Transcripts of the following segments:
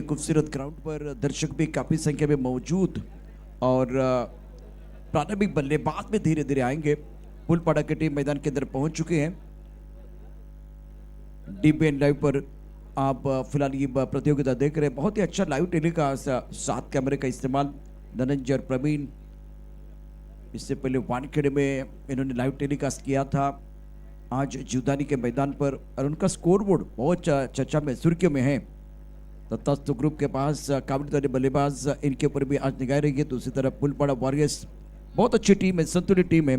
खूबसूरत ग्राउंड पर दर्शक भी काफी संख्या में मौजूद और प्रारंभिक बल्लेबाज में धीरे धीरे आएंगे। पुलपाड़ा की टीम मैदान के अंदर पहुंच चुके हैं। डीबीएन लाइव पर आप फिलहाल ये प्रतियोगिता देख रहे हैं। बहुत ही अच्छा लाइव टेलीकास्ट, 7 कैमरे का इस्तेमाल धनंजय और प्रवीण। इससे पहले वानखेड़े में इन्होंने लाइव टेलीकास्ट किया था, आज जीवदानी के मैदान पर, और उनका स्कोरबोर्ड बहुत चर्चा में, सुर्खियों में है। तत्स्तु ग्रुप के पास काबिल बल्लेबाज, इनके ऊपर भी आज निगाह रहेगी। दूसरी तरफ पुलपाड़ा वॉरियर्स बहुत अच्छी टीम है, संतुलित टीम है।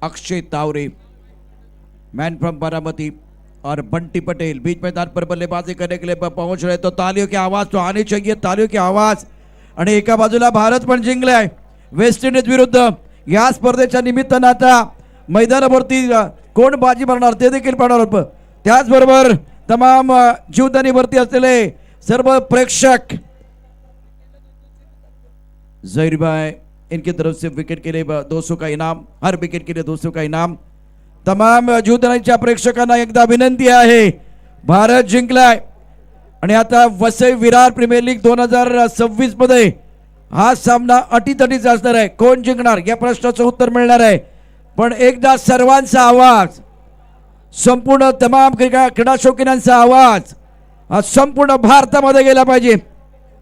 अक्षय तावरे मैन फ्रॉम बारामती और बंटी पटेल बीच मैदान पर बल्लेबाजी करने के लिए पहुंच रहे। तो तालियों की आवाज तो आनी चाहिए, तालियों की आवाज। आणि एका बाजूला भारत पण जिंकलाय वेस्ट इंडिज विरुद्ध। या स्पर्धेच्या निमित्तानं आता मैदानावरती कोण बाजी मारणार ते देखील पाहणार। त्याचबरोबर तमाम जीवदानीवरती असलेले सर्व प्रेक्षक, जहीर भाई इनकी तरफ से विकेट के लिए 200 का इनाम, हर विकेट के लिए 200 का इनाम। तमाम जीवदानीच्या प्रेक्षकांना एकदा विनंती आहे, भारत जिंकलाय आणि आता वसई विरार प्रीमियर लीग 2026 मध्ये हा सामना अटीतटीचा असणार आहे। कोण जिंकणार या प्रश्नाचं उत्तर मिळणार आहे, पण एकदा सर्वांचा आवाज, संपूर्ण तमाम क्रीडा शौकीनांचा आवाज हा संपूर्ण भारतामध्ये गेला पाहिजे,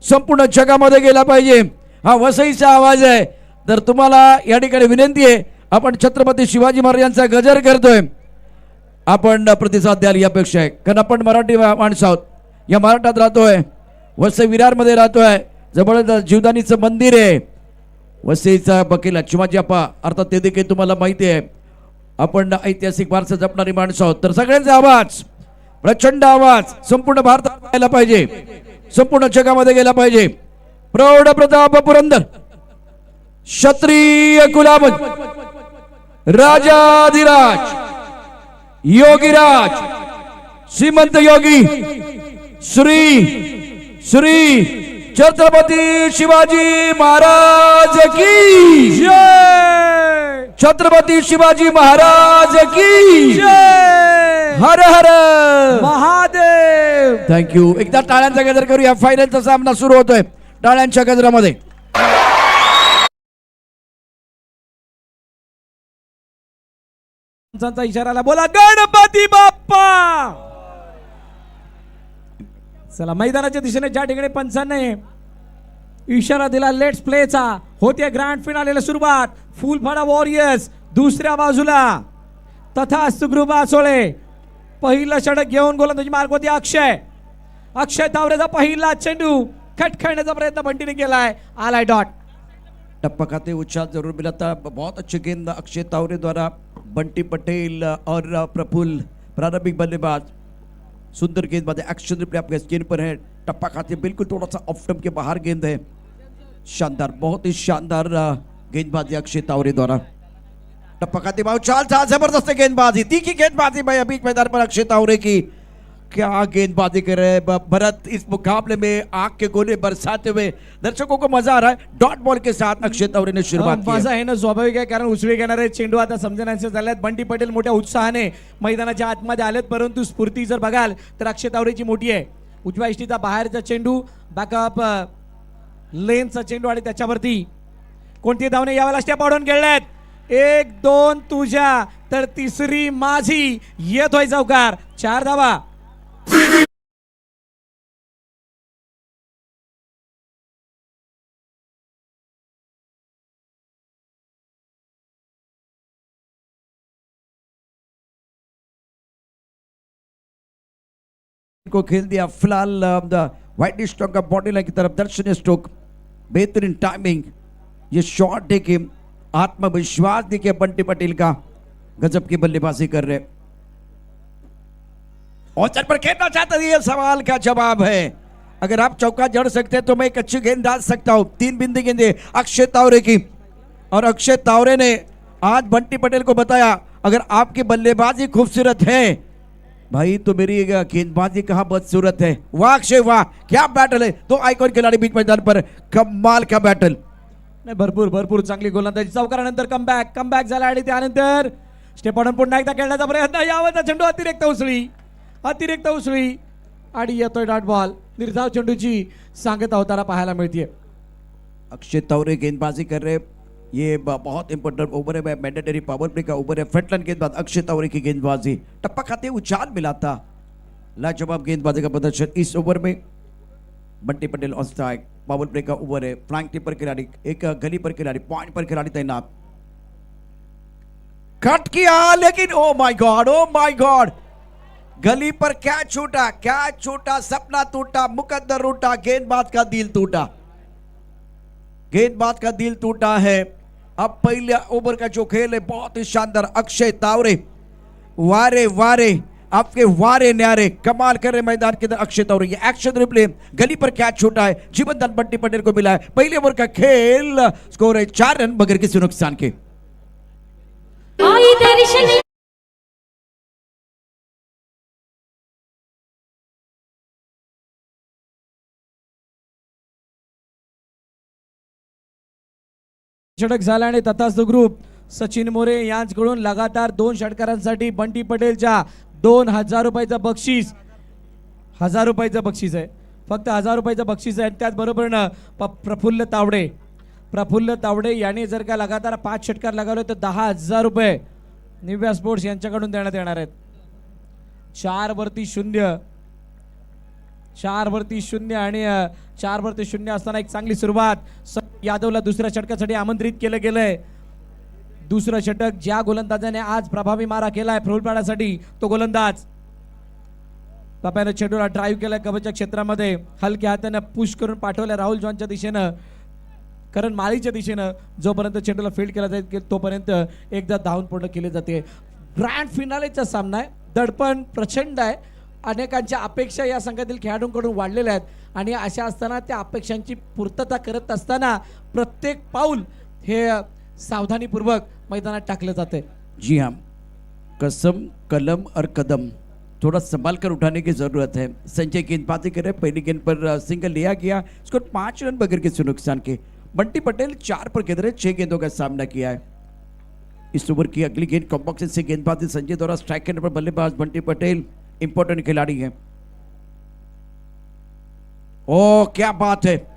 संपूर्ण जगामध्ये गेला पाहिजे। हा वसईचा आवाज आहे। तर तुम्हाला या ठिकाणी विनंती आहे, आपण छत्रपती शिवाजी महाराजांचा गजर करतोय, आपण प्रतिसाद द्याल ही अपेक्षा आहे। कारण आपण मराठी माणसं आहोत, या महाराष्ट्रात राहतोय, वसई विरार मध्ये राहतोय, जबरदस्त जीवदानीचं मंदिर आहे। वसईचा बकील लक्ष्माजी अप्पा, अर्थात ते देखील तुम्हाला माहिती आहे। आपण ऐतिहासिक वारसा जपणारी माणसं आहोत। तर सगळ्यांचा आवाज, प्रचंड आवाज संपूर्ण भारतात गेला पाहिजे, संपूर्ण जगामध्ये गेला पाहिजे। प्रौढ प्रताप पुरंदर क्षत्रिय कुलावत राजाधिराज योगीराज श्रीमंत योगी श्री छत्रपती शिवाजी महाराज की जय, छत्रपती शिवाजी महाराज की जय, हर हर महादेव। थँक्यू। एकदा टाळ्यांचा गजर करूया। फायनलचा सामना सुरू होतोय टाळ्यांच्या गजरामध्ये। इशाराला बोला गणपती बाप्पा। चला मैदानाच्या दिशेने ज्या ठिकाणी पंचांनी इशारा दिला लेट्स प्लेचा, होते ग्रँड फिनालेला सुरुवात। फुलपाडा वॉरियर्स दुसऱ्या बाजूला तथास्तु ग्रुप आसोळे, पहिला षटक घेऊन गोलंदाजी मार्गवरती अक्षय तावरेचा पहिला चेंडू कट खेळण्याचा प्रयत्न बंटीने केलाय, आलाय डॉट। टप्पा खाते उच्चार जरूर मिला था। बहुत अच्छे गेंद अक्षय तावरे द्वारा, बंटी पटेल और प्रफुल्ल प्रारंभिक बल्लेबाज, सुंदर गेंदबाजी, एक्शन रिप्ले आपके स्क्रीन पर है। टप्पा खाते बिल्कुल थोड़ा सा ऑफ स्टंप के बाहर गेंद है, शानदार, बहुत ही शानदार गेंदबाजी अक्षय तावरे द्वारा। टप्पा खाते बहुत चाल था, जबरदस्त गेंदबाजी, तीखी गेंदबाजी भाई बीच मैदान पर अक्षय तावरे की। क्या गेंदबाजी कर रहे हैं भरत, इस मुकाबले में आग के गोले बरसाते हुए दर्शकों को मजा आ रहा है। डॉट बॉल के साथ अक्षय तावरे ने शुरुआत की। मजा आहे ना, स्वाभाविक आहे, कारण उचली घेणारे चेंडू आता समजण्याचे झालेत। बंटी पटेल मोठ्या उत्साहाने मैदानाच्या आतमध्ये आलेत, परंतु स्फूर्ती जर बघाल तर अक्षय तावरेची मोठी आहे। उजव्या इष्टीचा बाहेरचा चेंडू, बॅकअप लेनचा चेंडू आणि त्याच्यावरती कोणती धावणे यावेळेला स्टेप आउट खेळलेत। 1-2 तुझ्या तर तिसरी माझी, येतोय चौकार, 4 धावा। को खेल दिया। फिलहाल व्हाइट स्ट्रोक का बॉडी लाइन की तरफ दर्शनीय स्ट्रोक, बेहतरीन टाइमिंग, ये शॉट देखिए, आत्मविश्वास देखिए बंटी पटेल का, गजब की बल्लेबाजी कर रहे। औसत पर खेलना चाहता है, ये सवाल का जवाब है। अगर आप चौका जड़ सकते हैं तो मैं एक अच्छी गेंद डाल सकता हूं। 3 बिंदी गेंदे अक्षय तावरे की, और अक्षय तावरे ने आज बंटी पटेल को बताया, अगर आपकी बल्लेबाजी खूबसूरत है भाई तो मेरी गेंदबाजी कहाँ बदसूरत है। वाह अक्षय वाह, क्या बैटल है, 2 आइकॉन खिलाड़ी बीच मैदान पर, कमाल का बैटल। नाही भरपूर चांगली गोलंदाजी, चौकारानंतर कमबॅक झाला आणि त्यानंतर स्टेप आउट पुन्हा एकदा खेळण्याचा प्रयत्न, यावरचा चेंडू अतिरिक्त उसळी, आणि येतोय डॉट बॉल. निर्धाव चेंडूची सांगता होताना पाहायला मिळते. अक्षय तवरे गेंदबाजी कर रहे, ये बहुत इंपॉर्टेंट ओवर है, मैंडेटरी पावर प्ले का ओवर है. फ्रंटलाइन गेंदबाज अक्षय तवरे की गेंदबाजी, टप्पा खाते उछाल मिला था. लाजवाब गेंदबाजी का प्रदर्शन इस ओवर में. Bunty Patel on strike, power play का ओवर है. फ्लैंक टिप पर खिलाड़ी, एक गली पर खिलाड़ी, पॉइंट पर खिलाड़ी तैनात. कट किया लेकिन oh my God, Gully per catch छूटा, सपना टूटा, मुकद्दर रूठा, गेंदबाज का दिल टूटा है. अब पहले ओवर का जो खेल है बहुत ही शानदार. अक्षय तावरे वारे आपके वारे न्यारे कमाल कर रहे मैदान के अंदर अक्षय तावरे. ये एक्शन रिप्ले, गली पर कैच छूटा है, जीवन दान बंटी पटेल को मिला है. पहले ओवर का खेल, स्कोर है 4 रन बगैर किसी नुकसान के. आई दर्शन षटक झाला आणि तथास्तु ग्रुप सचिन मोरे यांच्याकडून लगातार 2 षटकारांसाठी बंटी पटेलच्या 2000 रुपयाचं बक्षीस, 1000 रुपयाचं बक्षीस आहे, फक्त 1000 रुपयाचं बक्षीस आहे. त्याचबरोबर प्रफुल्ल तावडे यांनी जर का लगातार 5 षटकार लगावले तर 10,000 रुपये निव्या स्पोर्ट्स यांच्याकडून देण्यात येणार आहेत. 4 वरती 0 आणि 4 वरती 0 असताना एक चांगली सुरुवात. यादवला दुसऱ्या षटकासाठी आमंत्रित केलं गेलंय. दुसरं षटक ज्या गोलंदाजाने आज प्रभावी मारा केलाय फुलपाड्यासाठी तो गोलंदाज पाप्यानं चेंडूला ड्राईव्ह केलाय कव्हरच्या क्षेत्रामध्ये. हलक्या हाताने पुश करून पाठवलं राहुल जॉनच्या दिशेनं, करण माळीच्या दिशेनं. जोपर्यंत चेंडूला फील्ड केला जाईल तोपर्यंत एकदा धावून पूर्ण केली जाते. ग्रँड फिनालेचा सामना आहे. दडपण प्रचंड आहे. अनेकांच्या अपेक्षा या संघातील खेळाडूंकडून वाढलेल्या आहेत आणि अशा असताना त्या अपेक्षांची पूर्तता करत असताना प्रत्येक पाऊल हे सावधानीपूर्वक मैदानात टाकलं जाते. जी हाँ, कसम कलम और कदम थोड़ा संभाल कर उठाने की जरूरत है. संजय गेंदबाजी करे, पहली गेंद पर सिंगल लिया गया, स्कोर 5 रन बगैर किसी नुकसान के. बंटी पटेल 4 पर खेल रहे, 6 गेंदों का सामना किया है. इस ओवर की अगली गेंद कॉम्बॉक्स से गेंदबाजी संजय द्वारा. स्ट्राइक के नंबर बल्लेबाज बंटी पटेल इंपॉर्टेंट खिलाड़ी है. ओ क्या बात है,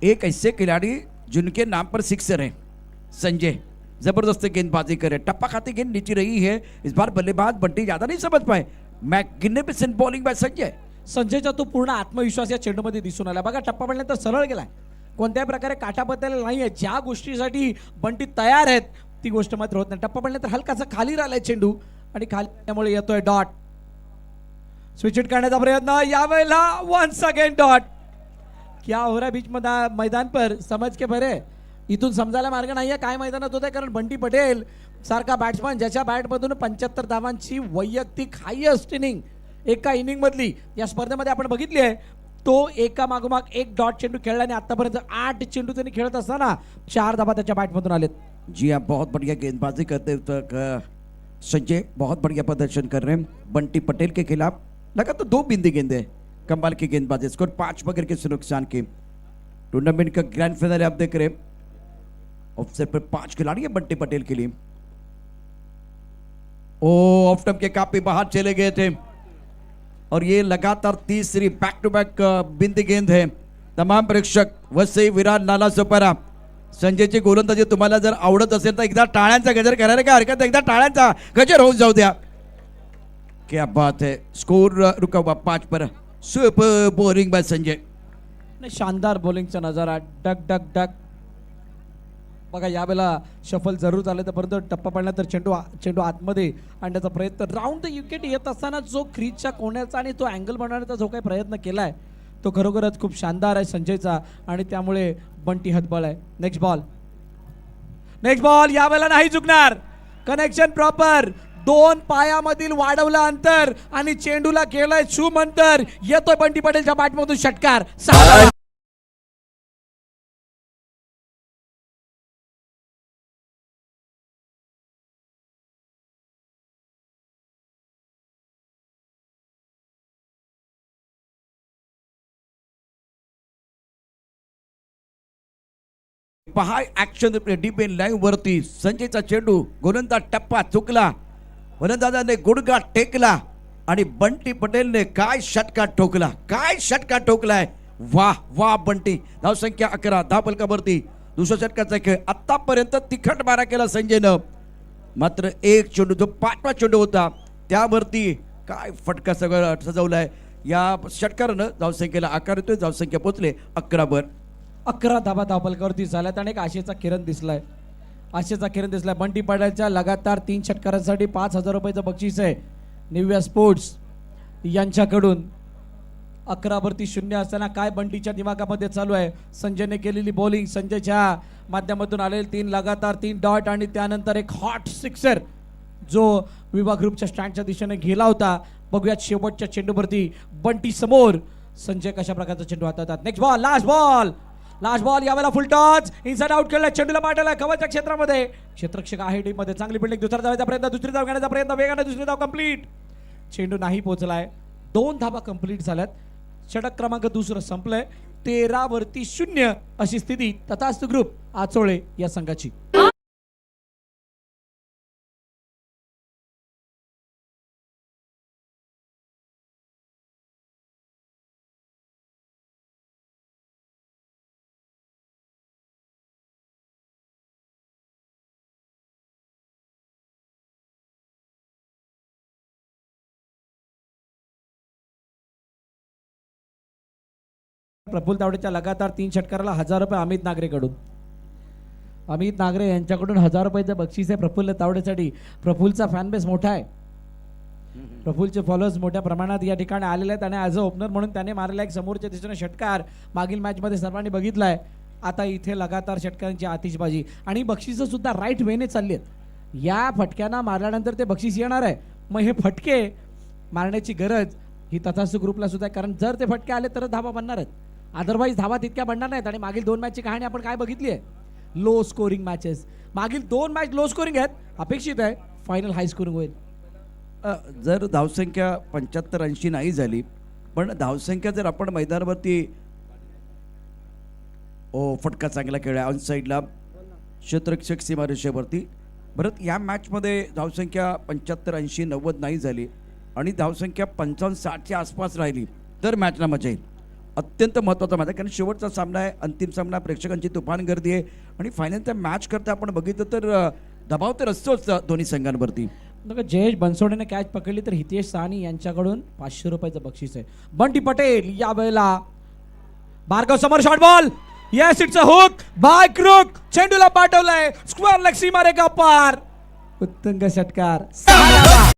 एक ऐसे खिलाड़ी जिनके नाम पर सिक्सर है. संजय जबरदस्त गेंदबाजी करे, टप्पा खाती गेंद नीचे रही है. इस बार बल्लेबाज बंटी ज्यादा नहीं समझ पाए. मैग्निफिसेंट बॉलिंग बाय संजयचा तो पूर्ण आत्मविश्वास या चेंडूमध्ये दिसून आला. बघा टप्पा पडल्यानंतर सरळ गेलाय, कोणत्याही प्रकारे काटा बदललेला नाहीये. ज्या गोष्टीसाठी बंटी तयार आहेत ती गोष्ट मात्र होत नाही. टप्पा पडल्यानंतर हलकासा खाली राहिलाय चेंडू आणि खाली त्यामुळे येतोय डॉट. स्विच इट करण्याचा प्रयत्न, यावेळेला वन्स अगेन डॉट. क्या हो रहा बीच मैदान पर समज के भरे. इथून समजायला मार्ग नाहीये काय मैदानात होत आहे, कारण बंटी पटेल सारखा बॅट्समन ज्याच्या बॅटमधून 75 धावांची वैयक्तिक हायएस्ट इनिंग एका इनिंग मधली या स्पर्धेमध्ये आपण बघितली आहे. तो एका मागोमाग एक डॉट चेंडू खेळला आणि आतापर्यंत 8 चेंडू त्यांनी खेळत असताना 4 धावा त्याच्या बॅटमधून आलेत. जी हाँ, बहुत बढ़िया गेंदबाजी करते हुए संजय बहुत बढ़िया प्रदर्शन कर रहे हैं. बंटी पटेल के खिलाफ लगातार 2 बिंदी गेंदे, कमाल की गेंदबाजी. स्कोर 5 बगैर किसी नुकसान के. टूर्नामेंट का ग्रैंड फाइनल आप देख रहे हैं. ऑफसाइड पर 5 खिलाड़ी है बंटी पटेल के लिए. ओ ऑफ स्टंप के काफी बाहर चले गए थे और ये लगातार तीसरी बैक टू बैक बिंदी गेंद है. तमाम प्रेक्षक वसई विराट नाला सोपारा संजयची गोलंदाजी तुम्हाला जर आवडत असेल तर एकदा टाळ्यांचा गजर करायला काय हरकत. एकदा टाळ्यांचा गजर होऊन जाऊ द्या. क्या बात है, स्कोर रुका हुआ 5 पर. Super bowling by Sanjay. शानदार बॉलिंगचा नजारा. Duck duck duck. बघा यावेळेला शफल जरूर झालं तर परंतु टप्पा पडल्यानंतर चेंडू आतमध्ये आणण्याचा प्रयत्न. राऊंड द विकेट येत असताना जो क्रीजच्या कोण्याचा आणि तो अँगल बनवण्याचा जो काही प्रयत्न केलाय तो खरोखरच खूप शानदार आहे संजयचा आणि त्यामुळे बंटी हतबल आहे. नेक्स्ट बॉल यावेळेला नाही चुकणार. Connection proper. 2 पायामधील वाढवलं अंतर आणि चेंडूला केलंय शुम अंतर. येतोय बंटी पटेलच्या बॅटमधून षटकार. 6 पहा ऍक्शन डीप इन लाईव्ह वरती. संजयचा चेंडू, गोलंदाज टप्पा चुकला, गोलंदाजाने गुडघा टेकला आणि बंटी पटेलने काय षटका ठोकला, काय षटका ठोकलाय. वाह वाह बंटी. धावसंख्या 11, धावफलकावरती दुसऱ्या षटकाचा खेळ. आतापर्यंत तिखट मारा केला संजयनं, मात्र एक चेंडू जो 5वा चेंडू होता त्यावरती काय फटका सगळं सजवलाय. या षटकारानं धावसंख्येला आकार येतोय. धावसंख्या पोहोचले 11 वर. 11 धाबा धावफलकावरती झाल्यात आणि एक आशेचा किरण दिसलाय. आशेचा किरण दिसलाय. बंटी पटेलच्या लगातार 3 षटकारांसाठी 5,000 रुपयाचं बक्षीस आहे निव्या स्पोर्ट्स यांच्याकडून. 11 वरती 0 असताना काय बंटीच्या दिमागामध्ये चालू आहे. संजयने केलेली बॉलिंग, संजयच्या माध्यमातून आलेले 3 लगातार 3 डॉट आणि त्यानंतर एक हॉट सिक्सर जो विवा ग्रुपच्या स्टँडच्या दिशेने गेला होता. बघूयात शेवटच्या चेंडूवरती बंटी समोर. संजय कशा प्रकारचा चेंडू हाताळतात. Next ball, last ball, last ball. यावेळेला फुल टॉच इनसाइड आउट केला. चेंडूला पाठवला कव्हरच्या क्षेत्रामध्ये. क्षेत्ररक्षक आहे टीम मध्ये. चांगली बिल्डिंग. दुसरा धावायचा प्रयत्न, दुसरी धाव घेण्याचा प्रयत्न, वेगाने दुसरी धाव कंप्लीट. चेंडू नाही पोहोचलाय. 2 धावा कंप्लीट झाल्यात. षटक क्रमांक दुसरं संपलंय. 13 वरती 0 अशी स्थिती तथास्तु ग्रुप आचोळे या संघाची. प्रफुल्ल तावडेच्या लगातार 3 षटकाराला 1000 रुपये अमित नागरेकडून. अमित नागरे यांच्याकडून 1000 रुपयाचं बक्षीस आहे प्रफुल्ल तावडेसाठी. प्रफुल्लचा फॅन बेस मोठा आहे. प्रफुल्लचे फॉलोअर्स मोठ्या प्रमाणात या ठिकाणी आलेले आहेत आणि ॲज अ ओपनर म्हणून त्याने मारलेला एक समोरच्या दिशेने षटकार मागील मॅचमध्ये सर्वांनी बघितलाय. आता इथे लगातार षटकारांची आतिषबाजी आणि बक्षिसं सुद्धा राईट वेने चालली आहेत. या फटक्यांना मारल्यानंतर ते बक्षीस येणार आहे. मग हे फटके मारण्याची गरज ही तथास्तु ग्रुपला सुद्धा आहे, कारण जर ते फटके आले तरच धावा बनणार आहेत. अदरवाईज धावा तितक्या बनणार नाहीत. आणि मागील 2 मॅचची कहाणी आपण काय बघितली आहे. Low scoring matches. मागील 2 मॅच लो स्कोरिंग आहेत. अपेक्षित आहे फायनल हाय स्कोरिंग होईल. जर धावसंख्या 75-80 नाही झाली, पण धावसंख्या जर आपण मैदानावरती फटका चांगला खेळला ऑन साईडला क्षेत्ररक्षक सीमारेषेवरती. परत या मॅचमध्ये धावसंख्या 75-80-90 नाही झाली आणि धावसंख्या 55-60च्या आसपास राहिली तर मॅचला मजा येईल. अत्यंत महत्त्वाचा मॅच आहे, कारण शेवटचा सामना आहे, अंतिम सामना, प्रेक्षकांची तुफान गर्दी आहे आणि फायनलचा मॅच करता आपण बघितलं तर दबाव तर असतोच दोन्ही संघांवरती. जयेश बनसोडेने कॅच पकडली तर हितेश साहनी यांच्याकडून 500 रुपयाचं बक्षीस आहे. बंटी पटेल यावेळेला भार्गव समोर short ball. Yes, it's a hook by crook. चेंडूला पाठवलाय स्क्वेअर लेग सीमारेखा पार. उत्तुंग षटकार. 6 धावा.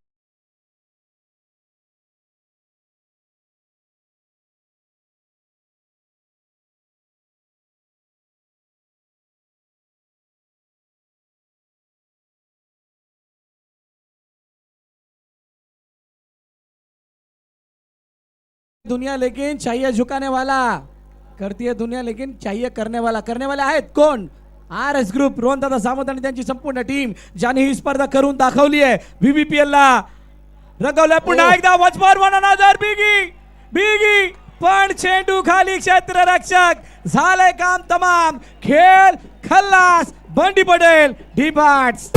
दुनिया लेकिन चाहिए झुकाने वाला, करती है दुनिया लेकिन चाहिए करने वाले आहेत कोण. RS ग्रुप, रोहन दादा सामंत आणि त्यांची संपूर्ण टीम ज्याने ही स्पर्धा करून दाखवली आहे. VVPL ला रंगवलंय पुन्हा एकदा. वॉच फॉर वन अनदर बिगी पण चेंडू खाली. क्षेत्ररक्षक झालंय काम तमाम. खेळ खल्लास. बंटी पटेल डिपार्ट्स.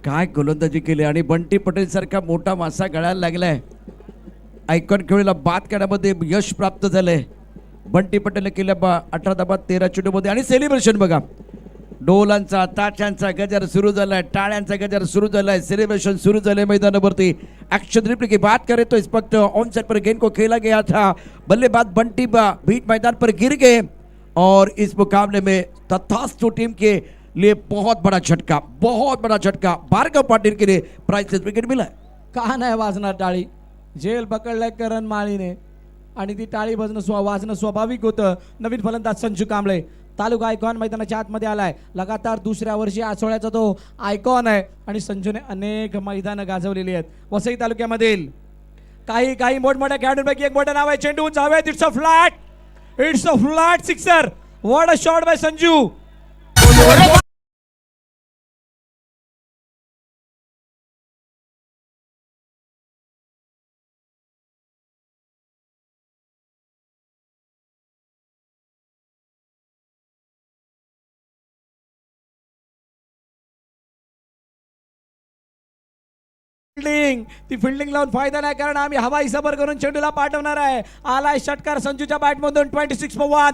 काय गोलंदाजी केली आणि बंटी पटेल सारखा मोठा मासा गळायला लागलाय. आयकॉन खेळीला बाद करण्यामध्ये यश प्राप्त झालंय. बंटी पटेलने केल्या 18 धावा 13 चेंडूमध्ये. आणि सेलिब्रेशन बघा, डोलांचा ताशांचा गजर सुरू झालाय, टाळ्यांचा गजर सुरू झालाय, सेलिब्रेशन सुरू झालंय मैदानावरती. एक्शन रिप्ले की बात करे तो इस वक्त ऑन साइड पर गेंद को खेला गया था. बल्लेबाज बंटी बीच मैदान पर गिर गए और इस मुकाबले में तथास्तु टीम के लिए बहुत बड़ा झटका भार्गव पाटिल के लिए प्राइस विकेट मिला. का नाही वाजणार टाळी. जेल पकडलाय करण माळीने आणि ती टाळी वाजणं स्वाभाविक होतं. नवीन फलंदाज संजू कांबळे तालुका आयकॉन मैदानाच्या आतमध्ये आलाय. लगातार दुसऱ्या वर्षी आसोळ्याचा तो आयकॉन आहे आणि संजूने अनेक मैदानं गाजवलेली आहेत वसई तालुक्यामधील. काही मोठमोठ्या खेळाडूंपैकी एक मोठं नाव आहे. चेंडू उंच हवेत. It's a flat sixer. What a shot bye Sanju. ती फिल्डिंग लावून फायदा नाही कारण आम्ही हवाई सफर करून चेंडूला पाठवणार आहे. आलाय षटकार संजूच्या बॅटमधून 26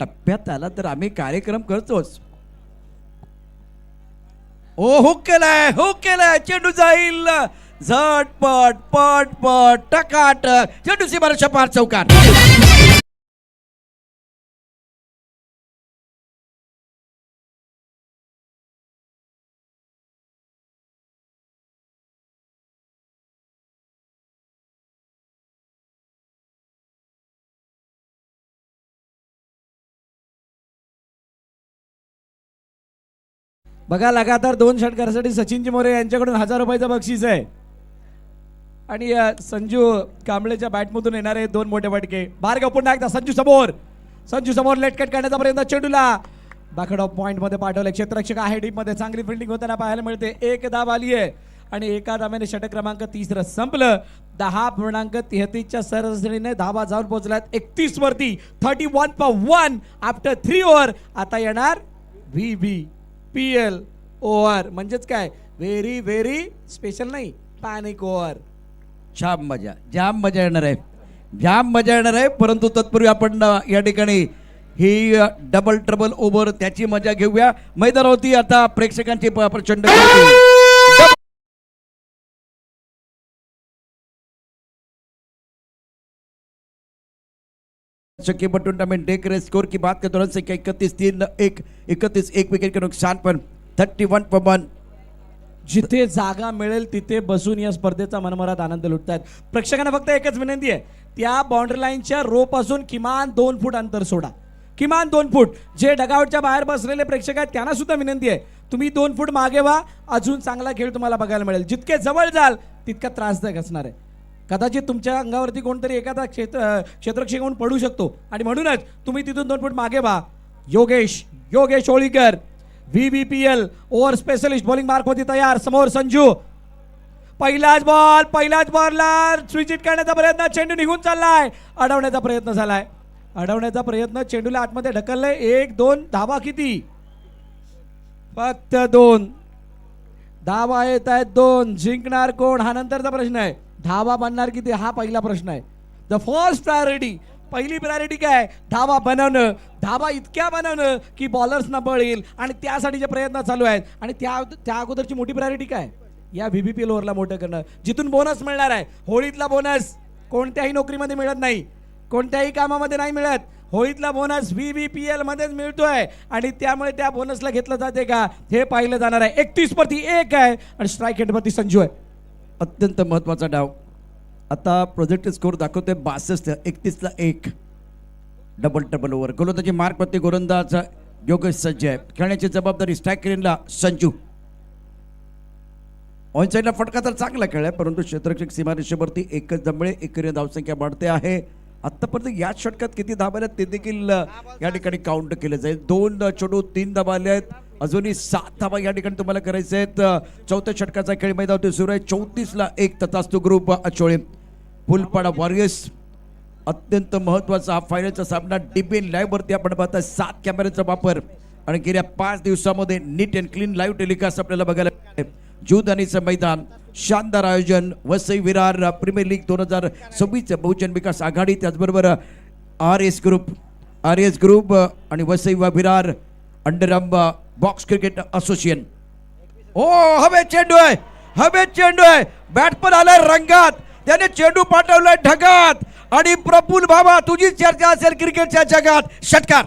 टप्प्यात आला तर आम्ही कार्यक्रम करतोच. ओ हुक केलाय चेंडू जाईल झटपट पट टकाटक चेंडू सीमारेषा पार चौकार. बघा लगातार 2 षटकारासाठी सचिनजी मोरे यांच्याकडून 1000 रुपयाचं बक्षीस आहे. आणि संजू कांबळेच्या बॅटमधून येणारे 2 मोठे फटके. भार्गव पुन्हा एकदा संजू समोर लेटकट करण्याचा प्रयत्न. चेंडूला बॅकड ऑफ पॉइंट मध्ये पाठवले. क्षेत्ररक्षक आहे डीप मध्ये. चांगली फिल्डिंग होताना पाहायला मिळते. एक धाव आली आहे आणि एका धाव्याने षटक क्रमांक 30 संपलं. 10.33च्या सरासरीने धावा जाऊन पोहोचल्यात 31 वरती. 31 आफ्टर 3 ओव्हर. आता येणार VBPL ओव्हर म्हणजेच काय व्हेरी व्हेरी स्पेशल नाही पॅनिक ओव्हर. जाम मजा येणार आहे परंतु तत्पूर्वी आपण या ठिकाणी ही डबल ट्रबल ओव्हर त्याची मजा घेऊया. मैदानावरती आता प्रेक्षकांची प्रचंड टूर्नामेंट डेक रेस स्कोर की बात के दौरान संख्या 31 विकेट के नुकसान पर 31 पर 1. जिथे जागा मिळेल तिथे बसून या स्पर्धेचा मनमरात आनंद लुटतात. प्रेक्षकांना फक्त एकच विनंती आहे. त्या बाउंड्री लाईनच्या रो पासून किमान 2 फूट अंतर सोडा. किमान 2 फूट. जे डगआउटच्या बाहेर बसलेले प्रेक्षक आहेत त्यांना सुद्धा विनंती आहे तुम्ही 2 फूट मागे व्हा. अजून चांगला खेळ तुम्हाला बघायला मिळेल. जितके जवळ जाल तितका त्रासदायक असणार आहे. कदाचित तुमच्या अंगावरती कोणतरी एखादा क्षेत्ररक्षक येऊन पडू शकतो आणि म्हणूनच तुम्ही तिथून 2 फूट मागे व्हा. Yogesh Olikar VBPL over specialist bowling mark होती तयार. समोर संजू. पहिलाच बॉलला स्विच हिट करण्याचा प्रयत्न. चेंडू निघून चाललाय. अडवण्याचा प्रयत्न. चेंडूला आतमध्ये ढकललंय. 1-2 धावा किती फक्त 2 धावा येत आहेत. 2 जिंकणार कोण हा नंतरचा प्रश्न आहे. धावा बनणार किती हा पहिला प्रश्न आहे. द फर्स्ट प्रायोरिटी पहिली प्रायोरिटी काय धावा बनवणं. धावा इतक्या बनवणं की बॉलर्सना बळ येईल आणि त्यासाठीचे प्रयत्न चालू आहेत. आणि त्या अगोदरची मोठी प्रायोरिटी काय या VBPL ओव्हरला मोठं करणं. जिथून बोनस मिळणार आहे. होळीतला बोनस कोणत्याही नोकरीमध्ये मिळत नाही. कोणत्याही कामामध्ये नाही मिळत. होळीतला बोनस VBPL मध्येच मिळतोय आणि त्यामुळे त्या बोनसला घेतलं जाते का हे पाहिलं जाणार आहे. 31 आहे आणि स्ट्राईक रेटवरती संजू आहे. अत्यंत महत्वाचा डाव. आता प्रोजेक्ट स्कोर दाखवतोय 62. 31 डबल ट्रबल ओव्हर. गोलंदाजी मार्क प्रति गोलंदाज योगेश सज्ज आहे. खेळण्याची जबाबदारी स्ट्राईक रेंजला संजू. ऑन साईडला फटका तर चांगला खेळ आहे परंतु क्षेत्ररक्षक सीमारेषेवरती एकच जमळे. एकरी धावसंख्या वाढते आहे. आतापर्यंत याच षटकात किती धावा आल्या ते देखील या ठिकाणी काउंट केलं जाईल. 2 चेंडू 3 धावा आल्या आहेत. अजूनही 7 धावा या ठिकाणी तुम्हाला करायचे आहेत. चौथ्या षटकाचा खेळ मैदानावरती सुरू आहे. 34 तथास्तु ग्रुप अचोळे फुलपाडा वॉरियर्स. अत्यंत महत्वाचा हा फायनलचा सामना DBN लाईव्ह वरती आपण पाहता 7 कॅमेऱ्याचा वापर आणि गेल्या 5 दिवसामध्ये neat and clean live telecast आपल्याला बघायला मिळाले. जीवदानीचं मैदान शानदार आयोजन. वसई विरार प्रीमियर लीग 2026 बहुजन विकास आघाडी त्याचबरोबर RS ग्रुप आणि Vasai Virar underarm box cricket association. ओ हवे चेंडू आहे. बॅट पण आलाय रंगात. त्याने चेंडू पाठवलाय ढगात आणि प्रफुल्ल बाबा तुझी चर्चा असेल क्रिकेटच्या जगात. षटकार.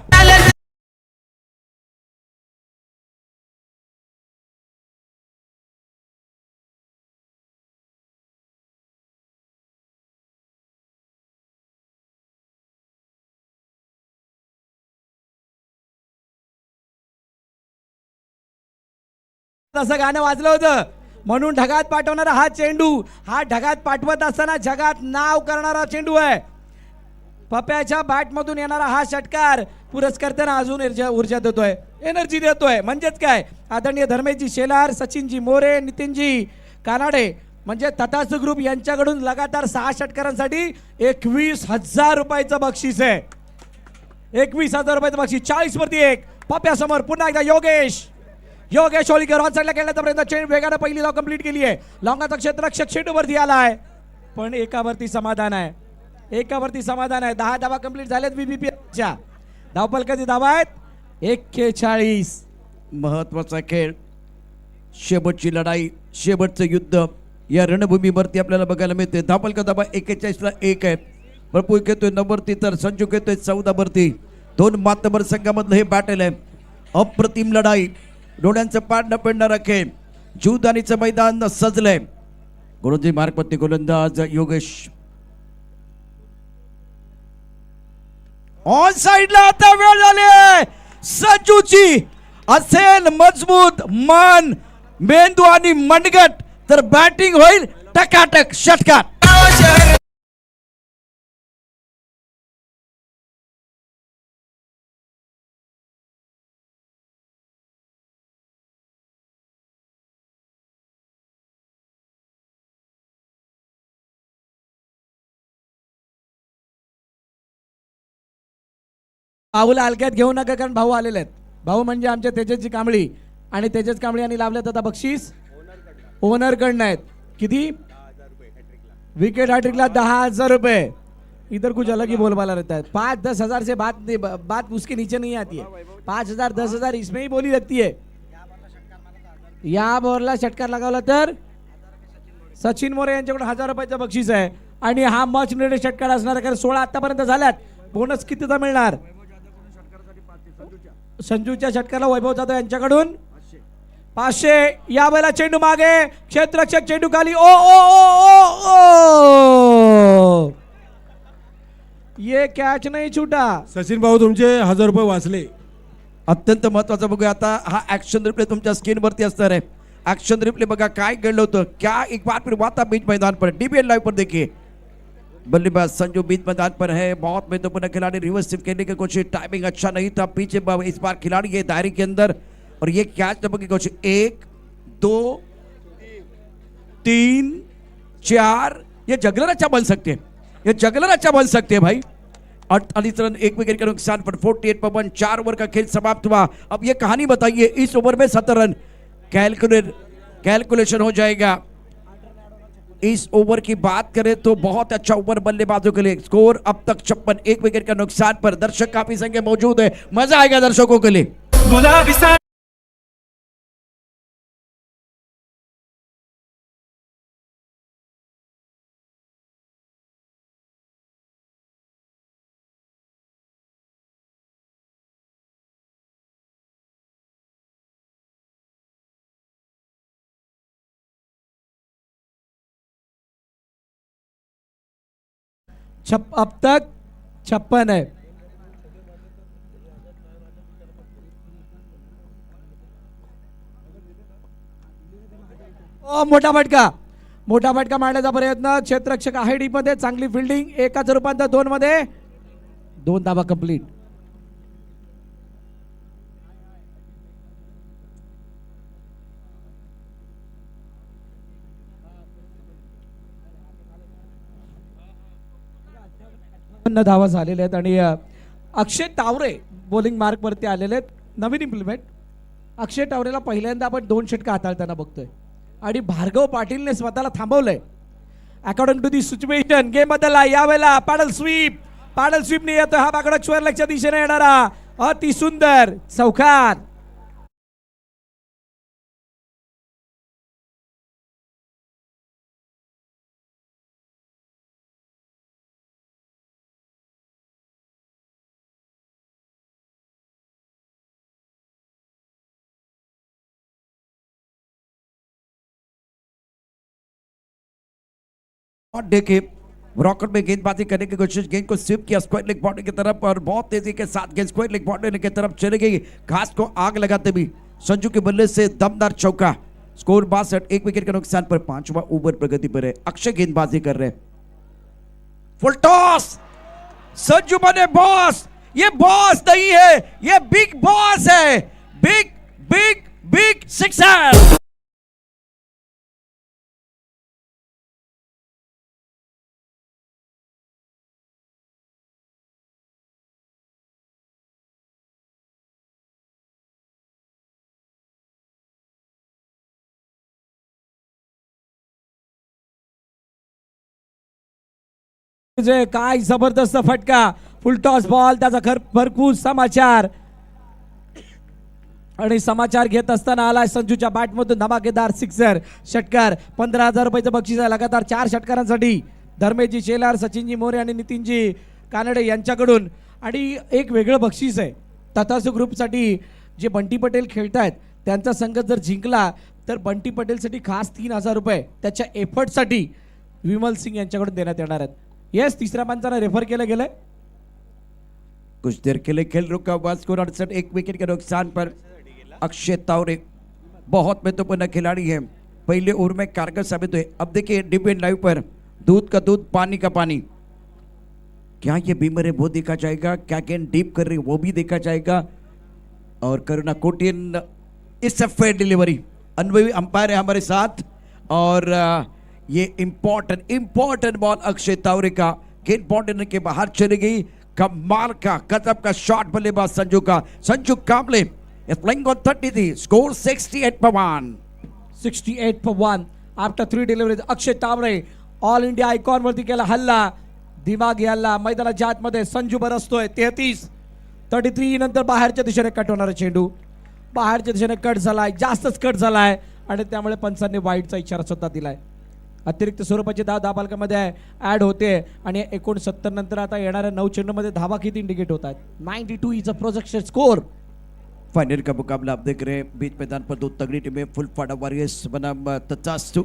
तसं गाणं वाजलं होतं. म्हणून ढगात पाठवणारा हा चेंडू, हा ढगात पाठवत असताना जगात नाव करणारा चेंडू आहे. पप्याच्या बॅटमधून येणारा हा षटकार पुरस्कर्त्यांना अजून ऊर्जा देतोय, एनर्जी देतोय. म्हणजेच काय, आदरणीय धर्मेशजी शेलार, सचिनजी मोरे, नितीनजी कानाडे म्हणजे तथास्तु ग्रुप यांच्याकडून लगातार 6 षटकारांसाठी 21,000 रुपयाचं बक्षीस आहे. 21,000 रुपयाचं बक्षीस. 40 वरती 1. पप्यासमोर पुन्हा एकदा योगेश होळीकर ऑन साईडला खेळण्याचा प्रयत्न. चेंडू वेगाने पहिली धाव कंप्लीट केली आहे. लॉंगाचा क्षेत्ररक्षक चेंडूवरती आलाय, पण एकावरती समाधान आहे. 10 धावा कंप्लीट झाल्यात बीबीपीच्या. धावफलकाची धावा आहेत 41. महत्वाचा खेळ, शेवटची लढाई, शेवटचं युद्ध या रणभूमीवरती आपल्याला बघायला मिळते. धावफलक धावा 41ला 1 आहे. प्रभू घेतोय 9 वरती, तर संजू घेतोय 14 वरती. 2 मातबर संघामधलं हे बॅटल आहे. अप्रतिम लढाई, डोळ्यांचं पाड न पेडणारा खेळ. जीवदानीचं मैदान सजलंय. गुरुजी मार्गपत्ती गोलंदाज योगेश ऑन साइडला. आता वेळ झाली संजूची. असेल मजबूत मन, मेंदू आणि मनगट, तर बॅटिंग होईल टकाटक षटकार. भाऊला हलक्यात घेऊ नका, कारण भाऊ आलेले आहेत. भाऊ म्हणजे आमच्या तेजसजी कांबळी, आणि तेजस कांबळी यांनी लावलं आता बक्षीस ओनर कडनं आहेत. किती? विकेट हॅट्रिकला 10,000 रुपये. इधर कुछ अलग ही बोलबाला रहता है. 5-10 हजार से बात उसके नीचे नहीं आती है. 5,000 10,000 इसमें ही बोली लगती है. या बॉलला षटकार लगावला तर सचिन मोरे यांच्याकडून 1,000 रुपयाचं बक्षीस आहे. आणि हा मच मिळणारे षटकार असणार आहे, कारण 16 आतापर्यंत झाल्यात. बोनस कितीचा मिळणार? संजूच्या षटकाला वैभव जाधव यांच्याकडून 500. या वेळेला चेंडू मागे, क्षेत्ररक्षक चेंडू खाली. ओ ओ ओ ओ, ये कॅच नाही छुटा. सचिन भाऊ तुमचे 1,000 रुपये वाचले. अत्यंत महत्वाचं बघूया आता. हा ऍक्शन रिप्ले तुमच्या स्क्रीन वरती असणार आहे. ऍक्शन रिप्ले बघा काय घडलं होतं. क्या एक बार फिर वाता बीच मैदान पर डीबीएन लाइव पर देखिए. बल्लेबाज संजू बीच मैदान पर है. बहुत महत्वपूर्ण खिलाड़ी, रिवर्स स्विप खेलने की कोशिश, टाइमिंग अच्छा नहीं था. पीछे इस बार खिलाड़ी ये दायरे के अंदर, और ये कैच दबने की कोशिश. 1 2 3 4. ये जगलर अच्छा बन सकते हैं, ये जगलर अच्छा बन सकते हैं भाई. 48 रन, 1 विकेट के नुकसान पर 48 पर 1. 4 ओवर का खेल समाप्त हुआ. अब ये कहानी बताइए, इस ओवर में 17 रन कैलकुलेशन हो जाएगा. इस ओवर की बात करें तो बहुत अच्छा ओवर बल्लेबाजों के लिए. स्कोर अब तक 56, 1 विकेट का नुकसान पर. दर्शक काफी संख्या मौजूद है, मजा आएगा दर्शकों के लिए. अब तक 56 है. मोठा फटका मारण्याचा प्रयत्न. क्षेत्ररक्षक आहे डी मध्ये. चांगली फिल्डिंग. 1चं रूपांतर 2 मध्ये. 2 धावा कंप्लीट. धावा झालेल्या आहेत. आणि अक्षय टावरे बॉलिंग मार्क वरती आलेले आहेत. नवीन इम्प्लिमेंट. अक्षय टावरेला पहिल्यांदा आपण 2 षटकं हाताळताना बघतोय, आणि भार्गव पाटीलने स्वतःला थांबवलंय. According to the situation game बदलला. यावेळेला पॅडल स्वीपने येतोय हा बाकडक स्क्वेअरलेगच्या दिशेने येणारा अति सुंदर चौकार. और देखिए रॉकेट में गेंदबाजी करने की कोशिश, गेंद को स्वीप किया स्क्वायर लेग बाउंड्री की तरफ, और बहुत तेजी के साथ गेंद स्क्वायर लेग बाउंड्री की तरफ चली गई. घास को आग लगाते भी संजू के बल्ले से दमदार चौका। स्कोर 62, एक विकेट के नुकसान पर। पांचवा ओवर प्रगति पर है। अक्षय गेंदबाजी कर रहे। फुल टॉस, संजू बने बॉस। ये बॉस नहीं है, ये बिग बॉस है। Big big big sixer. जे काय जबरदस्त फटका, फुलटॉस बॉल, त्याचा भरपूर समाचार आणि समाचार घेत असताना आलाय संजूच्या बॅटमधून धमाकेदार सिक्सर षटकार। 15,000 रुपयाचं बक्षीस आहे लगातार 4 षटकारांसाठी धर्मेशजी शेलार, सचिनजी मोरे आणि नितीनजी कानडे यांच्याकडून। आणि एक वेगळं बक्षीस आहे तथासु ग्रुपसाठी। जे बंटी पटेल खेळतायत त्यांचा संघ जर जिंकला तर बंटी पटेलसाठी खास 3,000 रुपये त्याच्या एफर्टसाठी विमल सिंग यांच्याकडून देण्यात येणार आहेत। येस, तिसऱ्या पंचाने रेफर केलं गेलंय। कुछ देर के लिए खेल रुका हुआ। स्कोर 68, एक विकेट के नुकसान पर। अक्षय तावरे बहुत महत्वपूर्ण खिलाड़ी है, पहले ओवर में कारगर साबित हुए। अब देखिए डिपेंड लाइव पर दूध का दूध पानी का पानी। क्या ये बीमर है वो देखा जाएगा, क्या गेंद डीप कर रही वो भी देखा जाएगा। और करुणा कोटिन इस फेयर डिलीवरी। अनुभवी अंपायर है हमारे साथ। और ये इंपॉर्टेंट बॉल अक्षय तावरे का गेंद बाउंड्री के बाहर चली गई। कमाल का गजब का शॉट बल्लेबाज संजू का। Sanju Kamble is playing on 33, score 68 for 1. 68 for 1 after 3 deliveries. Akshay Taware all India icon वरती केला हल्ला, दिमागी हल्ला। मैदानाच्या आतमध्ये संजू बरसतोय। 33 नंतर बाहेरच्या दिशेने कट होणारा चेंडू, बाहेरच्या दिशेने कट झालाय, जास्तच कट झालाय आणि त्यामुळे पंचांनी वाईडचा इशारा सुद्धा दिलाय। अतिरिक्त स्वरूपाची धाव धाबालकामध्ये ऍड होते आणि 69 नंतर आता येणाऱ्या 9 चेंडूमध्ये धावा किती इंडिकेट होत आहेत। 92 is a projected score. Final का मुकाबला आप देख रहे हैं। बीच मैदान पर 2 तगड़ी टीमें, फुल फाड़ा वॉरियर्स बनाम तथास्तु।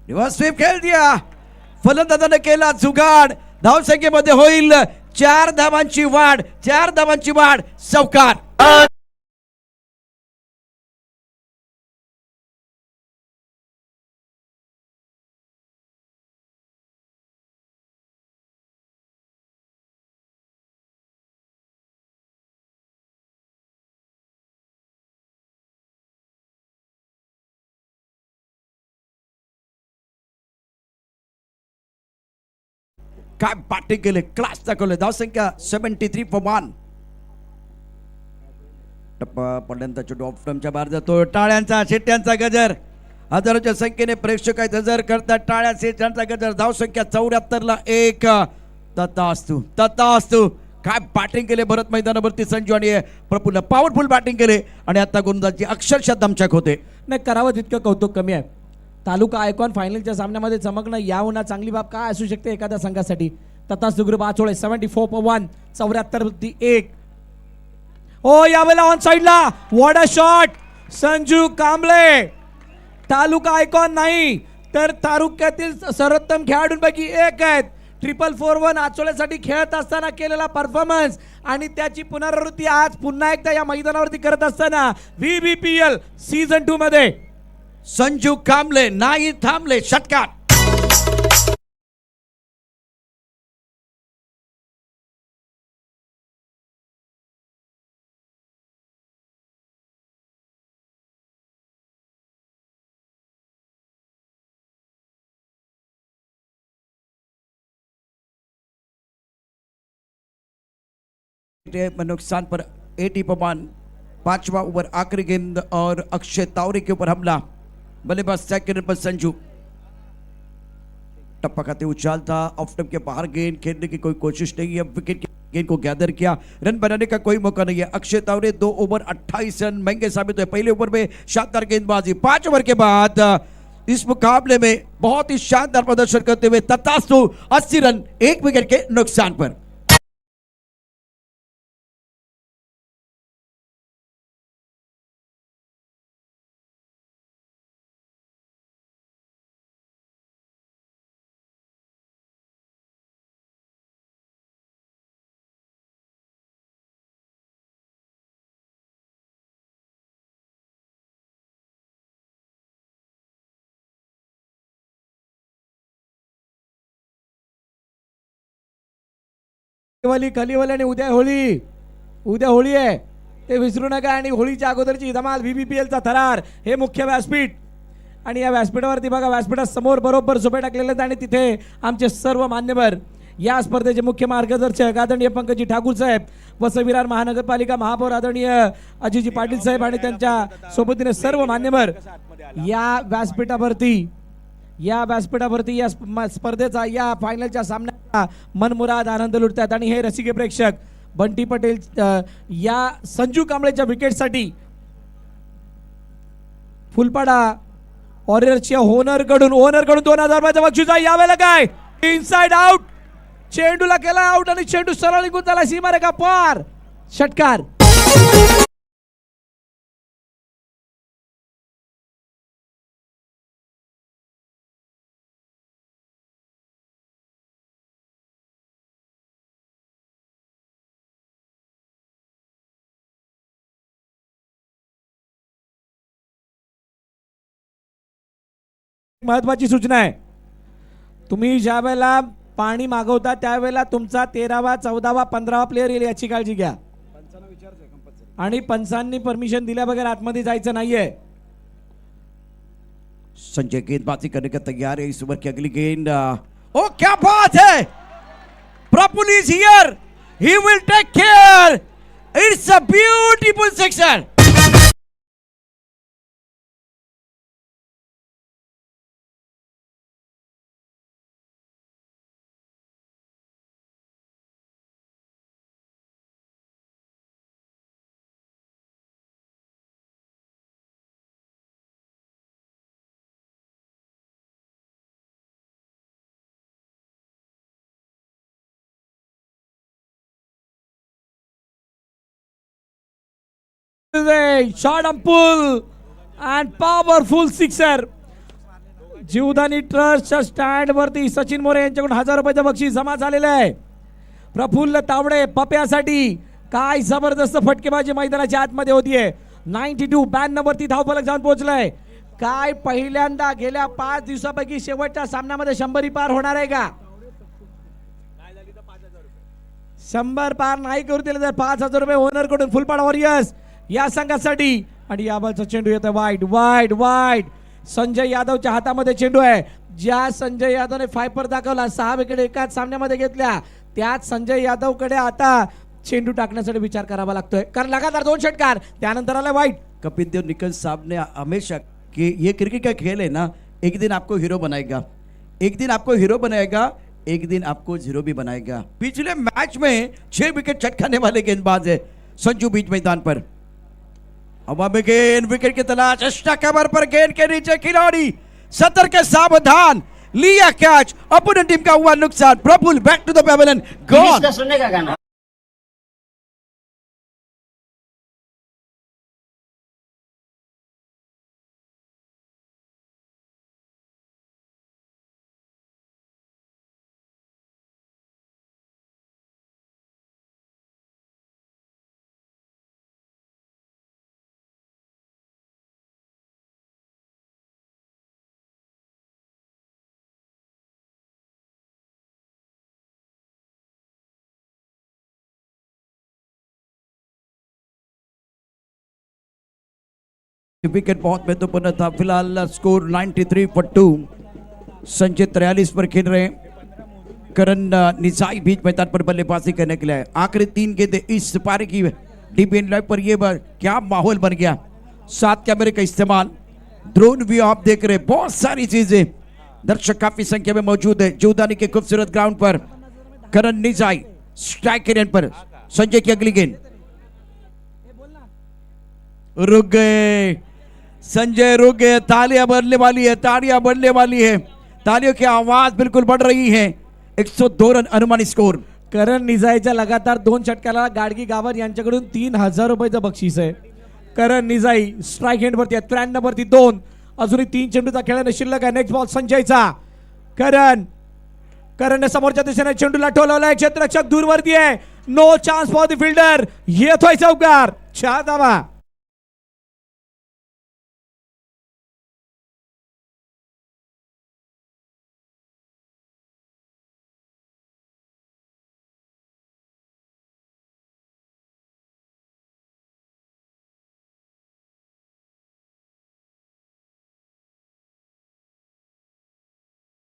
रिवर्स स्वीप खेल दिया, फलंदाजाने केला जुगाड। धावसंख्येमध्ये होईल 4 धावांची वाढ, 4 धावांची वाढ। चौकार। काय बॅटिंग केले, क्लास दाखवले। धावसंख्या 73 for 1। टप्पा पडल्यानंतर चेंडू ऑफ स्टंपच्या बाहेर जातो। टाळ्यांचा शिट्ट्यांचा गजर, हजारोच्या संख्येने प्रेक्षक आहेत, हजर करतात। टाळ्या शिट्ट्यांचा गजर। धावसंख्या 74 ला 1। तथास्तु काय बॅटिंग केले भरत मैदानावरती संजू आणि प्रफुल्ल। पॉवरफुल बॅटिंग केले आणि आता गोलंदाजी अक्षरशः दमछाक होते। नाही करावं तितकं कौतुक कमी आहे। तालुका आयकॉन फायनलच्या सामन्यामध्ये चमकणं याहून चांगली बाब काय असू शकते एखाद्या संघासाठी। तथास्तु ग्रुप आचोळे 74 for 1, 74 वरती 1। ओ यावेळेला ऑन साइडला what a shot Sanju Kamble. Taluka icon नाही तर तालुक्यातील सर्वोत्तम खेळाडूंपैकी एक आहेत। 441 आचोळ्यासाठी खेळत असताना केलेला परफॉर्मन्स आणि त्याची पुनरावृत्ती आज पुन्हा एकदा या मैदानावरती करत असताना VBPL सीझन 2 मध्ये संजू कांबळे नाही थांबले। षटकार। नुकसान पर 80 for 1। 5वां ओवर आखिरी गेंद और अक्षय तावरे के ऊपर हमला। बल्लेबाज सेकंड पर संजू। टप्पा खाते उछालता, ऑफ स्टंप के बाहर गेंद खेलने की कोई कोशिश नहीं है। विकेट गेंद को गैदर किया, रन बनाने का कोई मौका नहीं है। अक्षय तावरे 2 ओवर 28 रन महंगे साबित हुए। पहले ओवर में शानदार गेंदबाजी। 5 ओवर के बाद इस मुकाबले में बहुत ही शानदार प्रदर्शन करते हुए तथास्तु 80 रन 1 विकेट के नुकसान पर। कलिवली आणि उद्या होळी आहे ते विसरू नका. आणि होळीच्या अगोदरची धमाल VBPL चा थरार हे मुख्य व्यासपीठ. आणि या व्यासपीठावरती बघा, व्यासपीठासमोर बरोबर झोपे टाकलेले आहेत आणि तिथे आमचे सर्व मान्यवर, या स्पर्धेचे मुख्य मार्गदर्शक आदरणीय पंकजी ठाकूर साहेब, वसई-विरार महानगरपालिका महापौर आदरणीय अजितजी पाटील साहेब आणि त्यांच्या सोबतीने सर्व मान्यवर या व्यासपीठावरती या स्पर्धेचा, या फायनलच्या सामन्याचा मनमुराद आनंद लुटतात. आणि हे रसिके प्रेक्षक बंटी पटेल या संजू कांबळेच्या विकेटसाठी फुलपाडा वॉरियर्सच्या ओनरकडून 2000 रुपयाचा बक्षीस आहे. यावेळेला काय इनसाइड आउट, चेंडूला केला आउट आणि चेंडू सरळ निघून झाला सीमारेखा पार. षटकार. महत्वाची सूचना आहे, तुम्ही ज्या वेळेला पाणी मागवता त्यावेळेला तुमचा 13वा 14वा 15वा प्लेयर येईल याची काळजी घ्या. आणि पंचांनी परमिशन दिल्या बगैर आतमध्ये जायचं नाहीये. संजय गेंदबाजी करने का तैयार है इस ओवर की अगली गेंद. ओ क्या बात है, Praful is here, he will take care, it's a beautiful sixer. Shot and pull and powerful sixer. Jivdani ट्रस्टच्या स्टँड वरती सचिन मोरे यांच्याकडून 1000 रुपयाचं बक्षीस जमा झालेलं आहे. प्रफुल्ल तावडे पप्यासाठी काय जबरदस्त फटकेबाजी मैदानाच्या आतमध्ये होतीये. 92 वरती धावफलक जाऊन पोहोचलाय. काय पहिल्यांदा गेल्या 5 दिवसापैकी शेवटच्या सामन्यामध्ये 100 पार होणार आहे का? 100 पार नाही करू दिले तर 5000 रुपये ओनर कडून फुलपाडा वॉरियर्स या संघासाठी. आणि या बॉलचा चेंडू येतो वाईड. संजय यादवच्या हातामध्ये चेंडू आहे. ज्या संजय यादवने फायपर दाखवला, 6 विकेट एकाच सामन्यामध्ये घेतल्या, त्याच संजय यादवकडे आता चेंडू टाकण्यासाठी विचार करावा लागतोय, कारण लगातार 2 षटकार त्यानंतर आला वाईट. कपिल देव निकल साहब ने हमेशा कि ये क्रिकेट का खेल है ना, एक दिन आपको हीरो बनाएगा, एक दिन आपको जीरो भी बनाएगा. पिछले मैच में 6 विकेट चटकाने वाले गेंदबाज है संजू बीच मैदान पर. हवा में गेंद, विकेट की तलाश, एक्स्ट्रा कवर पर गेंद के नीचे खिलाड़ी सतर्क सावधान, लिया कैच, अपोनेंट टीम का हुआ नुकसान. Praful back to the pavilion, gone. सुनने का गाना विकेट बहुत महत्वपूर्ण था. फिलहाल स्कोर 93 for 2. संजय 43 पर खेल रहे हैं. करण निसाई बीच मैदान पर बल्लेबाजी करने के लिए. आखिरी 3 गेंदें इस पारी की DBN लाइव पर. यह क्या माहौल बन गया. 7 कैमरे का इस्तेमाल, ड्रोन व्यू आप देख रहे हैं, बहुत सारी चीजें. दर्शक काफी संख्या में मौजूद है जीवदानी के खूबसूरत ग्राउंड पर. करण निसाई स्ट्राइक एंड पर. संजय की अगली गेंद रुक गए. संजय रुक गए. तालियां बढ़ने वाली है. तालियों की आवाज बिल्कुल बढ़ रही है. 102 रन अनुमानित स्कोर. करण निजाईच्या लगातार 2 षटकाला गाडगी गावर यांच्याकडून 3000 रुपयाचं बक्षीस आहे. करण निजाई स्ट्राइक हँड वरती 93 वरती 2. अजूनही 3 चेंडूचा खेळाने शिल्लक आहे. Next ball संजयचा. करणने समोरच्या दिशेने चेंडूला ठोलवलाय. क्षेत्ररक्षक दूरवरती आहे. No chance for the fielder. येतोय चौकार. 4 धावा.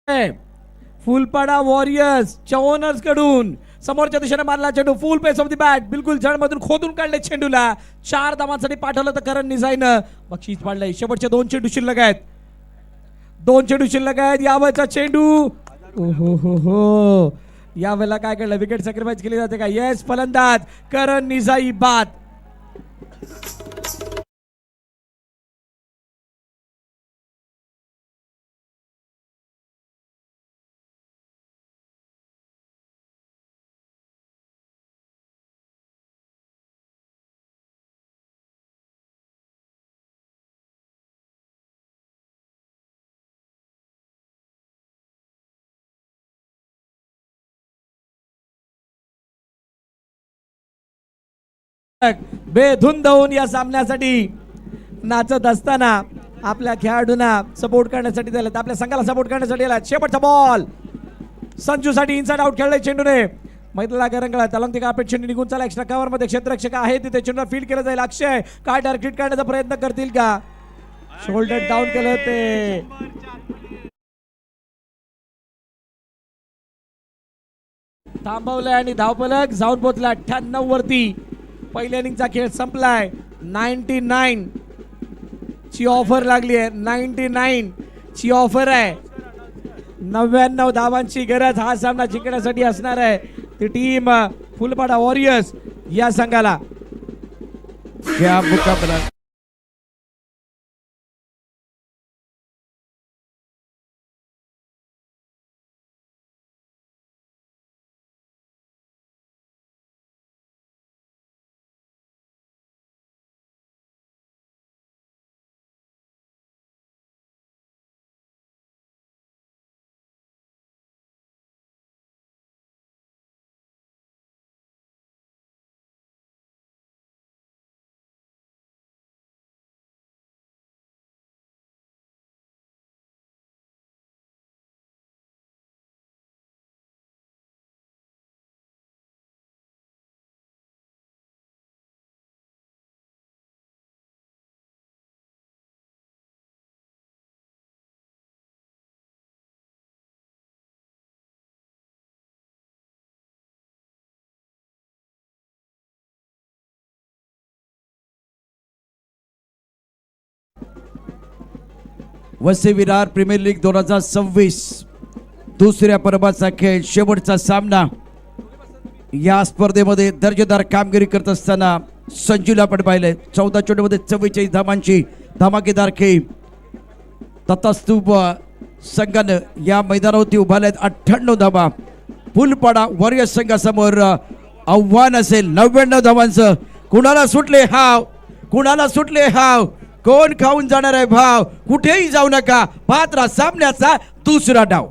फुलपाडा वॉरियर्सच्या ओनर्स कडून समोरच्या दिशेने मारला चेंडू. Full pace off the bat, बिलकुल जडमधून खोदून काढले चेंडूला. 4 धावांसाठी पाठवलं तर करण निसाईनं बक्षीस पाडलंय. शेवटचे 2 चेंडू शिल्लक आहेत. 2 चेंडू शिल्लक आहेत. यावेळचा चेंडू ओहो हो हो, यावेळेला काय कळलं, विकेट सॅक्रिफाईस केली जाते का? येस, फलंदाज करण निसाई बाद. बेधुंद होऊन या सामन्यासाठी नाचत असताना आपल्या खेळाडूंना सपोर्ट करण्यासाठी दिला, आपल्या संघाला सपोर्ट करण्यासाठी दिला. शेवटचा बॉल संजू साठी इनसाइड आउट खेळलाय चेंडूने. मैदानाला रंगला तलंग ते कापेट चेंडू निघून चला एक्स्ट्रा कव्हर मध्ये क्षेत्ररक्षक आहे तिथे चेंडूला फील्ड केलं जाईल. अक्षय काय डायरेक्ट हिट करण्याचा प्रयत्न करतील का? शोल्डर डाऊन केलं होते. थांबवलंय आणि धावफलक जाऊन पोहोचला 98 वरती. पहिल्या इनिंगचा खेळ संपलाय. 99 ची ऑफर लागली आहे. 99 ची ऑफर आहे. 99 धावांची गरज हा सामना जिंकण्यासाठी असणार आहे. ती टीम फुलपाडा वॉरियर्स या संघाला. क्या मुकाबला. वसई विरार प्रीमियर लीग 2026 दुसऱ्या पर्वाचा खेळ शेवटचा सामना. या स्पर्धेमध्ये दर्जेदार कामगिरी करत असताना संजूला आपण पाहिलंय. 14 चेंडूमध्ये 44 धावांची धमाकेदार खेळ. तथास्तुप संघानं या मैदानावरती उभारल्यात 98 धावा. फुलपाडा वॉरियर्स संघासमोर आव्हान असेल 99 धावांचं. कुणाला सुटले हाव, कुणाला सुटले हाव, कोण खाऊन जाणार आहे भाव. कुठेही जाऊ नका, पात्रा सामन्याचा दुसरा डाव.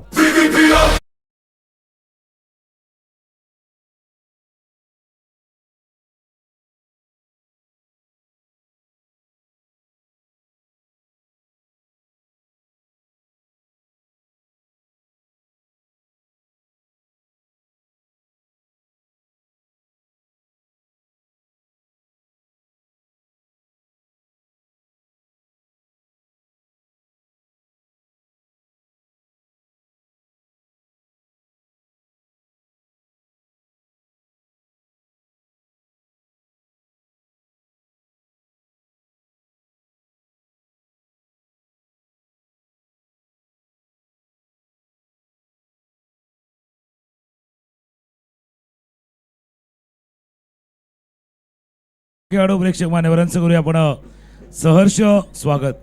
खेळाडू प्रेक्षक मान्यवरांचं करूया आपण सहर्ष स्वागत.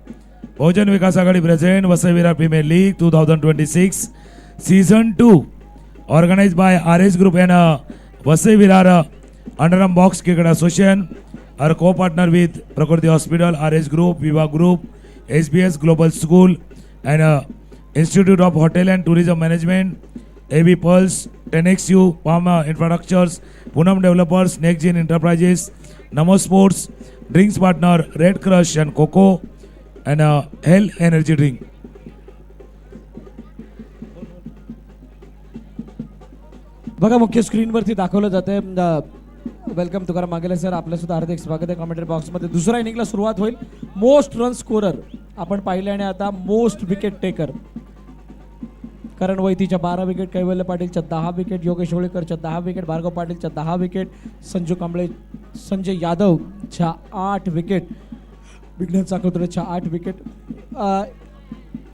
Bahujan Vikas Aghadi present Vasai Virar premier league 2026 season 2 organised by RS Group and Vasai Virar underarm box cricket association. Are co partner with Prakriti hospital, RS Group, Viva group, SBS global school and Institute of Hotel and Tourism Management, AB Pulse, 10XU, Palm Infrastructures, Poonam Developers, Next Gen Enterprises, Namo Sports, Drinks Partner, Red Crush and Coco, and Hell Energy Drink. बघा मुख्य स्क्रीनवरती दाखवलं जाते. Welcome Tukaram मागेले sir, आपलं सुद्धा हार्दिक स्वागत आहे commentary बॉक्समध्ये. दुसऱ्या इनिंगला सुरुवात होईल. मोस्ट रन स्कोरर आपण पाहिले आणि आता मोस्ट विकेट टेकर करण वैतीच्या 12 विकेट, कैवल्य पाटीलच्या 10 विकेट, योगेश होळेकरच्या 10 विकेट, भार्गव पाटीलच्या 10 विकेट, संजू कांबळे, संजय यादवच्या 8 विकेट, विघ्नेश चाकरतुरेच्या 8 विकेट.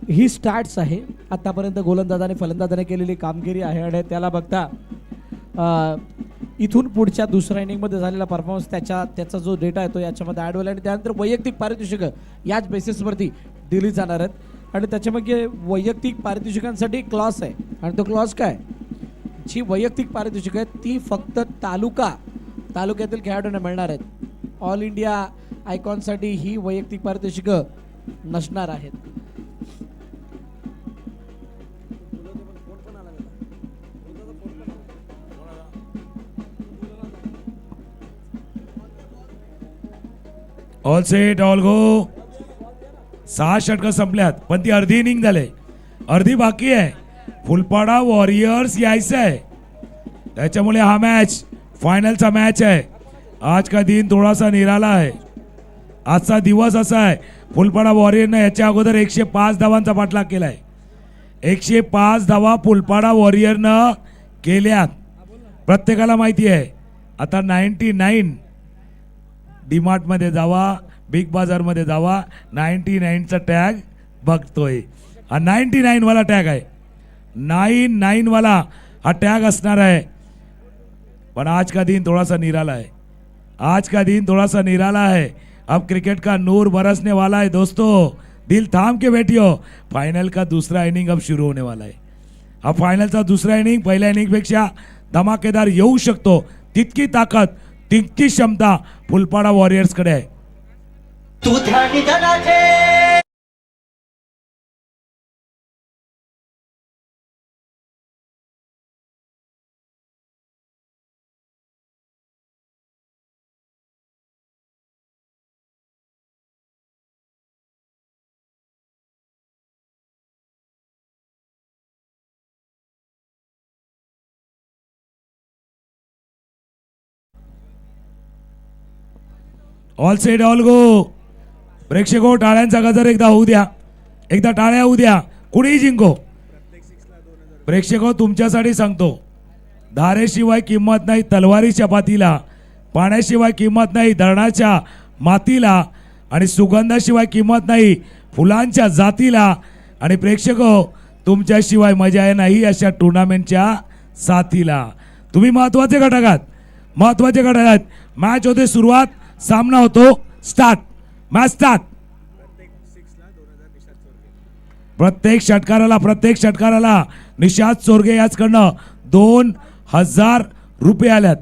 ही स्टॅट्स आहे आतापर्यंत गोलंदाजाने फलंदाजाने केलेली कामगिरी आहे आणि त्याला बघता इथून पुढच्या दुसऱ्या इनिंगमध्ये झालेला परफॉर्मन्स त्याचा जो डेटा आहे तो याच्यामध्ये ॲड होईल आणि त्यानंतर वैयक्तिक पारितोषिकं याच बेसिसवरती दिली जाणार आहेत आणि त्याच्यामध्ये वैयक्तिक पारितोषिकांसाठी क्लॉस आहे आणि तो क्लॉस काय, जी वैयक्तिक पारितोषिकं आहेत ती फक्त तालुक्यातील खेळाडूंना मिळणार आहेत. ऑल इंडिया आयकॉनसाठी ही वैयक्तिक पारितोषिकं नसणार आहेत. ऑल सेट ऑल गो. 6 षटकं संपल्यात पण ती अर्धी इनिंग झाले, अर्धी बाकी आहे. फुलपाडा वॉरियर्स यायचं आहे त्याच्यामुळे हा मॅच फायनलचा मॅच आहे. आज का दिन थोडासा निराला आहे. आजचा दिवस असा आहे, फुलपाडा वॉरियरनं याच्या अगोदर 105 धावांचा पाठलाग केलाय. 105 धावा फुलपाडा वॉरियरनं केल्यात. प्रत्येकाला माहिती आहे आता 99 डीमार्टमध्ये जावा, बिग बाजारमध्ये जावा, 99चा टॅग बघतोय. हा 99 वाला टॅग आहे, 99 वाला हा टॅग असणार आहे. पण आज का दिन थोड़ा सा निराला है, आज का दिन थोड़ा सा निराला है. अब क्रिकेट का नूर बरसने वाला है दोस्तों, दिल थाम के बैठियो. फाइनल का दूसरा इनिंग अब शुरू होने वाला है. हा फायनलचा दुसरा इनिंग पहिल्या इनिंगपेक्षा धमाकेदार येऊ शकतो. तितकी ताकद, तितकी क्षमता फुलपाडा वॉरियर्सकडे आहे. All set all go. प्रेक्षको टाळ्यांचा गजर एकदा होऊ द्या, एकदा टाळ्या होऊ द्या, कुणीही जिंको. प्रेक्षको तुमच्यासाठी सांगतो, धारेशिवाय किंमत नाही तलवारीच्या पातीला, पाण्याशिवाय किंमत नाही धरणाच्या मातीला, आणि सुगंधाशिवाय किंमत नाही फुलांच्या जातीला. आणि प्रेक्षको तुमच्याशिवाय मजा नाही अशा टुर्नामेंटच्या साथीला. तुम्ही महत्वाचे घटक आहात, महत्वाचे घटक आहात. मॅच होते सुरुवात, सामना होतो स्टार्ट, मॅच स्टार्ट. प्रत्येक षटकाराला निशाद चोरगे याचकडनं 2000 रुपये आल्यात.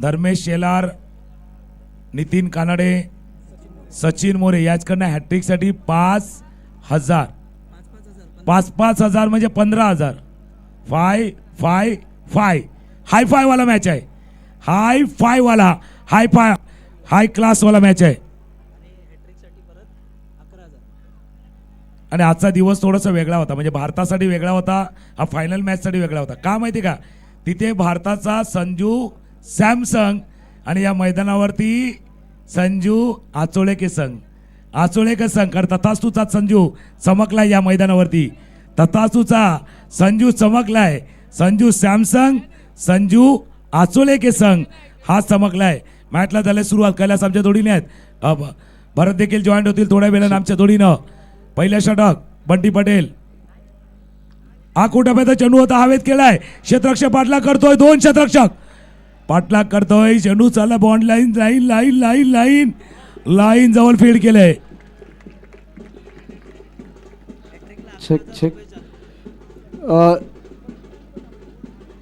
धर्मेश शेलार, नितीन कानडे, सचिन मोरे याचकडनं हॅट्रिक साठी 5000, 5,000 म्हणजे 15,000. 5-5-5 हाय फाय वाला मॅच आहे, हाय फाय वाला, हाय क्लास वाला मॅच आहे. आणि आजचा दिवस थोडासा वेगळा होता, म्हणजे भारतासाठी वेगळा होता, हा फायनल मॅच साठी वेगळा होता. का माहिती का, तिथे भारताचा संजू सॅमसंग आणि या मैदानावरती संजू आचोळे के संग, आचोळे के संग. कारण तथास्तूचा संजू चमकलाय या मैदानावरती, तथास्तूचा संजू चमकलाय. संजू सॅमसंग, संजू आचोळे के संग हा चमकलाय. मॅचला झाले सुरुवात. कैलास आमच्या जोडीने आहेत, भरत देखील जॉईंट होतील थोड्या वेळानं आमच्या जोडीनं. पहिल्या षटक बंटी पटेल, आकुटप्याचा चेंडू होता, हवेत केलाय, क्षेत्ररक्षक पाठलाग करतोय, 2 क्षेत्ररक्षक पाठलाग करतोय. चेंडू चालला bond line, line line line line line जवळ फील्ड केलंय. चेक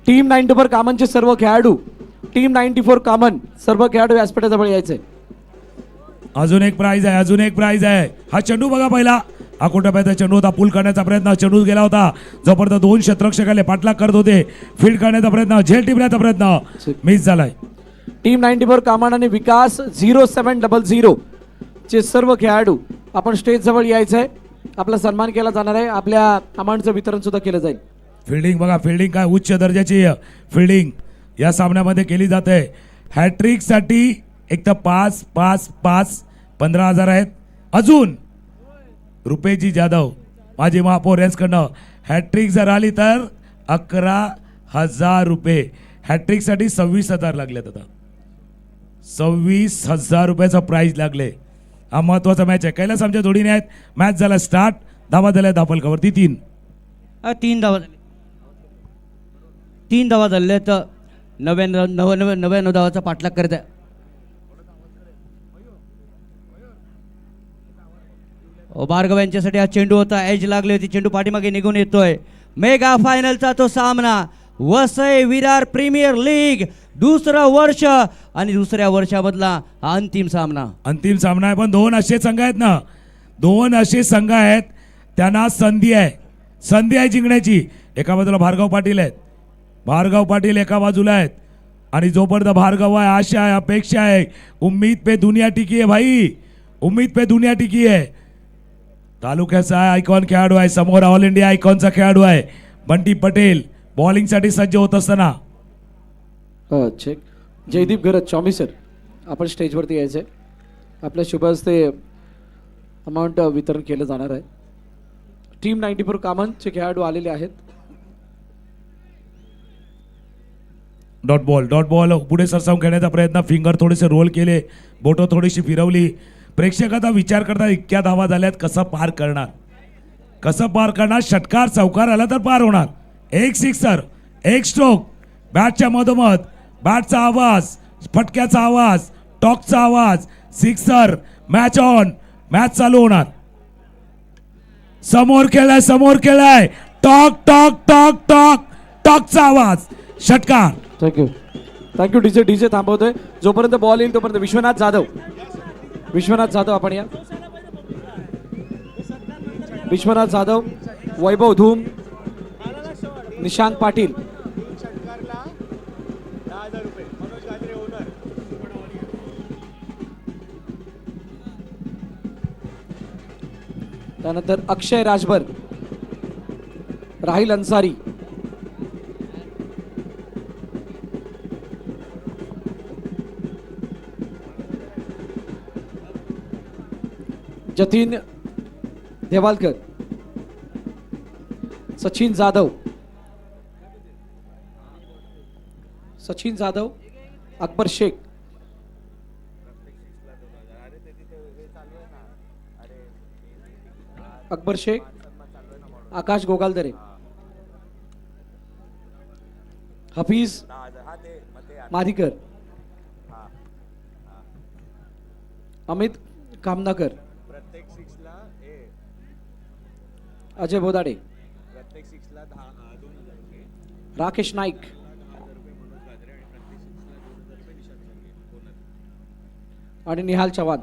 टीम 94 कामनचे सर्व खेळाडू, टीम 94 कामन सर्व खेळाडू व्यासपीठाजवळ यायचे. अजून एक प्राइज आहे, अजून एक प्राइज आहे. हा चेंडू बघा, पहिला आकुटप्याचा चेंडू होता, पूल करण्याचा प्रयत्न, चेंडू गेला होता जोपर्यंत 2 क्षेत्ररक्षकाले पाठलाग करत होते. फील्ड करण्याचा प्रयत्न, झेल टिपण्याचा प्रयत्न मिस झालाय. टीम 94 कामन आणि विकास 0700 चे सर्व खेळाडू आपण स्टेज जवळ यायचंय. आपला सन्मान केला जाणार आहे, आपल्या अमाऊंटचं वितरण सुद्धा केलं जाईल. फिल्डिंग बघा, फिल्डिंग काय उच्च दर्जाची फिल्डिंग या सामन्यामध्ये केली जाते. हॅट्रिकसाठी एक तर 5-5-5 15,000 आहेत. अजून रुपेजी जाधव माजी महापौर यांच्याकडनं हॅट्रिक जर आली तर 11,000 रुपये. हॅट्रिकसाठी 26,000 लागलेत. आता 26,000 रुपयाचा प्राइज लागले. हा महत्वाचा मॅच आहे. कैलास आमच्या जोडीने आहेत. मॅच झाला स्टार्ट. धावा झाल्या धापलकावरती 3. 3 धावा झाले तर 99 धावाचा पाठलाग करत आहे. भार्गव यांच्यासाठी हा चेंडू होता. एज लागली होती. चेंडू पाठीमागे निघून येतोय. मेगा फायनलचा तो सामना. वसई विरार प्रीमियर लीग दुसरं वर्ष आणि दुसऱ्या वर्षामधला हा अंतिम सामना. अंतिम सामना आहे. पण 2 असे संघ आहेत ना, 2 असे संघ आहेत त्यांना संधी आहे जिंकण्याची. एका बाजूला भार्गव पाटील आहेत. भार्गव पाटील एका बाजूला आहेत आणि जोपर्यंत भार्गव आहे, आशा आहे, अपेक्षा आहे, उम्मीद पे दुनिया टिकी है भाई, उम्मीद पे दुनिया टिकी है. तालुक्याचा आयकॉन खेळाडू आहे. समोर ऑल इंडिया आयकॉनचा खेळाडू आहे बंटी पटेल. बॉलिंगसाठी सज्ज होत असताना चेक. जयदीप गरज चॉमी सर, आपण स्टेजवरती यायचं आहे. आपल्या शुभ हस्ते अमाऊंट वितरण केलं जाणार आहे. टीम 94 कामनचे खेळाडू आलेले आहेत. डॉट बॉल पुढे सरसावून खेळण्याचा प्रयत्न. फिंगर थोडेसे रोल केले, बोटं थोडीशी फिरवली. प्रेक्षक आता विचार करतात इतक्या धावा झाल्यात, कसं पार करणार. षटकार चौकार आला तर पार होणार. एक सिक्सर, एक स्ट्रोक. बॅटच्या मधोमध बॅटचा आवाज, फटक्याचा आवाज, टॉकचा आवाज. सिक्सर. Match on. मॅच चालू होणार. समोर खेळाय. टॉकचा आवाज. षटकार. थँक्यू डीजे थांबवतोय. जोपर्यंत बॉल येईल तोपर्यंत विश्वनाथ जाधव आपण या. विश्वनाथ जाधव, वैभव धूम, निशांत पाटील. त्यानंतर अक्षय राजभर, राहिल अन्सारी, जतीन देवालकर, सचिन जाधव, अकबर शेख, आकाश गोगालदरे, हफीज माधिकर, अमित कामनाकर, अजय बोदाडे, राकेश नाईक, आणि निहाल चव्हाण.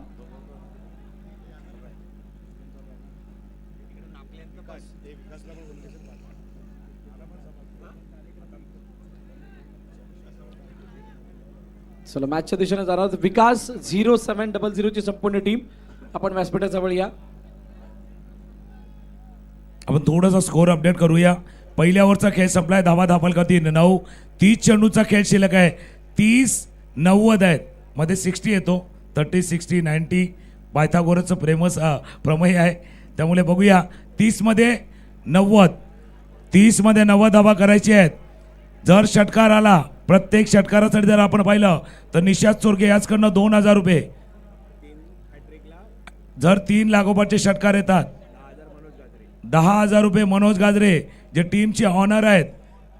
चला मॅचच्या दिशेने जाणार. विकास 0700 ची संपूर्ण टीम आपण व्यासपीठाजवळ या. आपण थोडासा स्कोर अपडेट करूया. पहिल्या ओव्हरचा खेळ संपलाय. धावा धापलकावरती 9. 30 चेंडूचा खेळ शिल्लक आहे. 30-90 आहेत. मध्ये 60 येतो. 30-60 90 पायथागोरसचं प्रमेय आहे. त्यामुळे बघूया 30 मध्ये 90 धावा करायची आहेत. जर षटकार आला, प्रत्येक षटकारासाठी जर आपण पाहिलं तर निशाद चोरगे याचकडनं 2,000 रुपये. जर 3 लागोपाठचे षटकार येतात 10,000 रुपये. मनोज गाजरे जे टीमचे ऑनर आहेत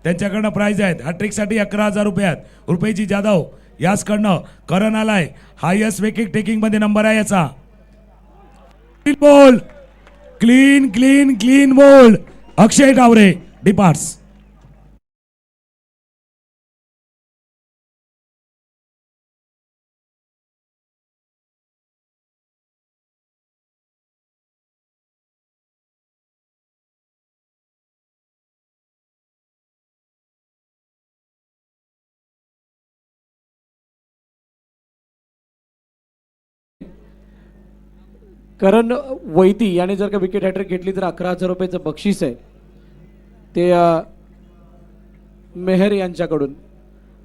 त्यांच्याकडनं प्राइज आहेत. हॅट्रिकसाठी 11,000 रुपये आहेत. रुपेजी जाधव याचकडनं. करण आलाय. हायएस्ट विकेट टेकिंग मध्ये नंबर आहे याचा. Ball clean ball. Akshay Daware departs. Karan Vaiti याने जर का विकेट हॅट्रिक घेतली तर 11,000 रुपयाचं बक्षीस आहे ते मेहर यांच्याकडून.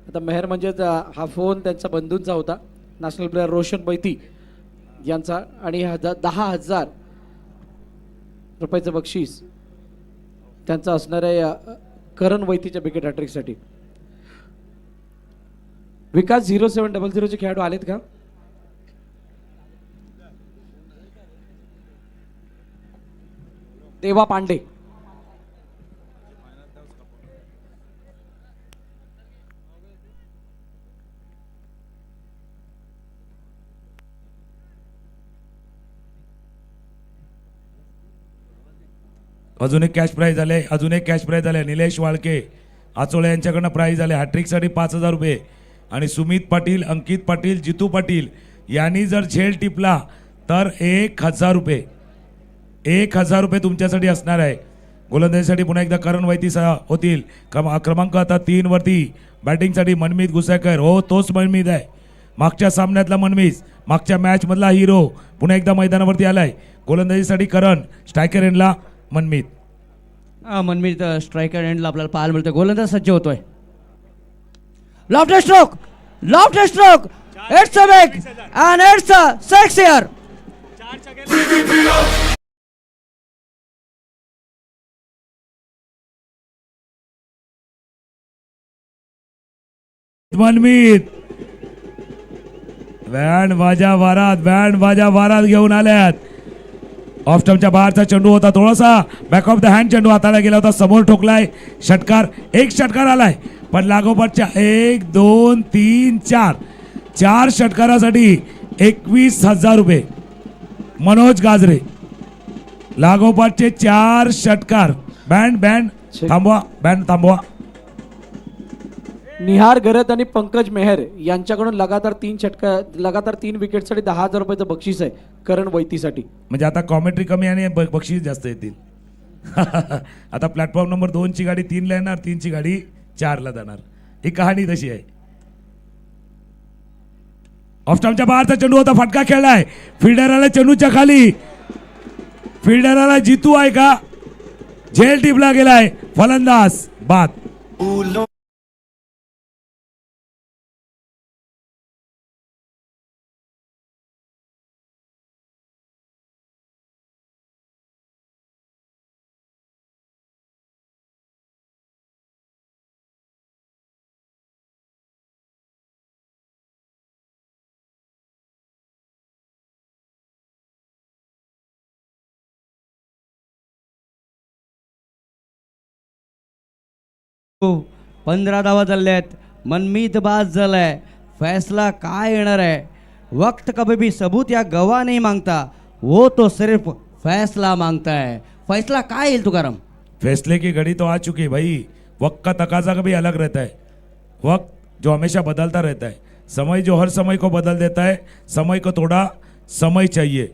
आता मेहर म्हणजे हा फोन त्यांच्या बंधूंचा होता, नॅशनल प्लेअर रोशन बैती यांचा, आणि 10,000 रुपयाचं बक्षीस त्यांचं असणार आहे करण वैतीच्या विकेट हॅट्रिकसाठी. विकास 0700चे खेळाडू आलेत का? देवा पांडे. अजून एक कॅश प्राईज आले, अजून एक कॅश प्राईज आले. निलेश वाळके आचोळे यांच्याकडनं प्राईज आले हॅट्रिकसाठी 5,000 रुपये. आणि सुमित पाटील, अंकित पाटील, जितू पाटील यांनी जर झेल टिपला तर 1,000 रुपये, 1,000 रुपये तुमच्यासाठी असणार आहे. गोलंदाजीसाठी पुन्हा एकदा करण वैती होतील. क्रमांक आता 3 वरती बॅटिंगसाठी मनमीत गुसाकर. हो, तोच मनमीत आहे, मागच्या सामन्यातला मनमीत, मागच्या मॅच मधला हिरो पुन्हा एकदा मैदानावरती आलाय. गोलंदाजीसाठी करण, स्ट्रायकर एंडला मनमीत. मनमीत स्ट्रायकर एंडला आपल्याला पाहायला मिळतोय. गोलंदाज सज्ज होतोय. Loft stroke, loft stroke, it's a big and it's a 6 here. Manmeet band बाजा वारात घेऊन आल्यात. ऑफ स्टंपच्या बाहेरचा चेंडू होता, थोडासा बॅक ऑफ द हँड चेंडू हाताला गेला होता, समोर ठोकलाय. षटकार, एक षटकार आलाय, पण लागोपाठच्या 1 2 3 4 षटकारासाठी 21,000 रुपये. मनोज गाजरे लागोपाठचे 4 षटकार. बँड थांबवा. निहार गरत आणि पंकज मेहर यांच्याकडून लगातार 3 विकेटसाठी 10,000 रुपयाचं बक्षीस आहे करण वैतीसाठी. म्हणजे आता कॉमेंट्री कमी आणि बक्षीस जास्त येतील. आता प्लॅटफॉर्म नंबर 2 ची गाडी 3 ला येणार, 3 ची गाडी 4 ला जाणार. ही कहाणी तशी आहे. ऑफस्टंपच्या बाहेरचा चेंडू होता, फटका खेळलाय. फिल्डर आला चेंडूच्या खाली. फिल्डरला जितू आहे का? झेल टिपला गेलाय. फलंदाज बाद. हो, 15 धावा झाल्यात. मनमीत बाद झालाय. फैसला काय येणार आहे? वक्त कभी भी सबूत या गवाह नहीं मांगता, वो तो सिर्फ फैसला मांगता है. फैसला काय येईल तुकाराम? फैसले की घड़ी तो आ चुकी है भाई. वक्त का तकाजा कभी अलग रहता है. वक्त जो हमेशा बदलता रहता है, समय जो हर समय को बदल देता है, समय को थोड़ा समय चाहिए.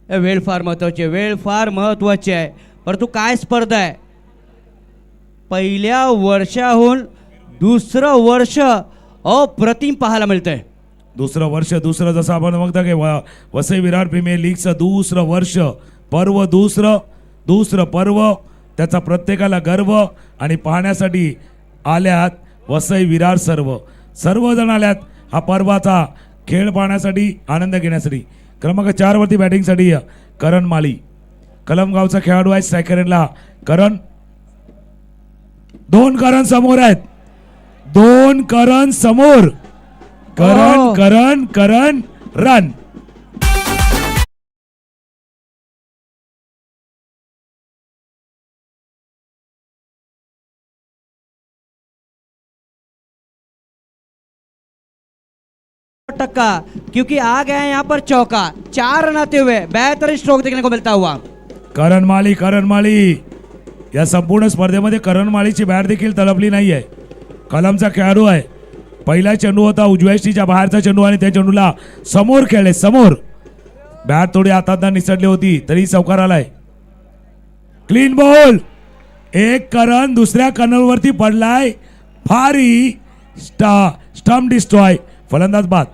वेळ फार महत्वाची आहे. परंतु काय स्पर्धा आहे? पहिल्या वर्षाहून दुसरं वर्ष अप्रतिम पाहायला मिळतंय. दुसरं वर्ष, जसं आपण बघता की वसई विरार प्रीमियर लीगचं दुसरं वर्ष, पर्व दुसरं पर्व, त्याचा प्रत्येकाला गर्व. आणि पाहण्यासाठी आल्यात वसई विरार सर्वजण आल्यात हा पर्वाचा खेळ पाहण्यासाठी, आनंद घेण्यासाठी. क्रमांक 4 वरती बॅटिंगसाठी करण माळी, कलमगावचा खेळाडू आहे. स्ट्रायकर एंडला करण. 2 करण समोर आहेत, 2 करण समोर. करण रन. टक्का, क्योंकि आ गए हैं यहाँ पर चौका. 4 रन आते हुए बेहतरीन स्ट्रोक देखने को मिलता हुआ. करण माळी या संपूर्ण स्पर्धेमध्ये करण माळीची बॅट देखील तळपली नाही आहे. कलमचा खेळाडू आहे. पहिला चेंडू होता उजव्या यष्टीच्या बाहेरचा चेंडू आणि त्या चेंडूला समोर खेळले. बॅट थोडी हातात निसटली होती तरी चौकार आलाय. Clean ball. एक करण दुसऱ्या कर्नलवरती पडलाय. भारी स्टंप डिस्ट्रॉय. फलंदाज बाद.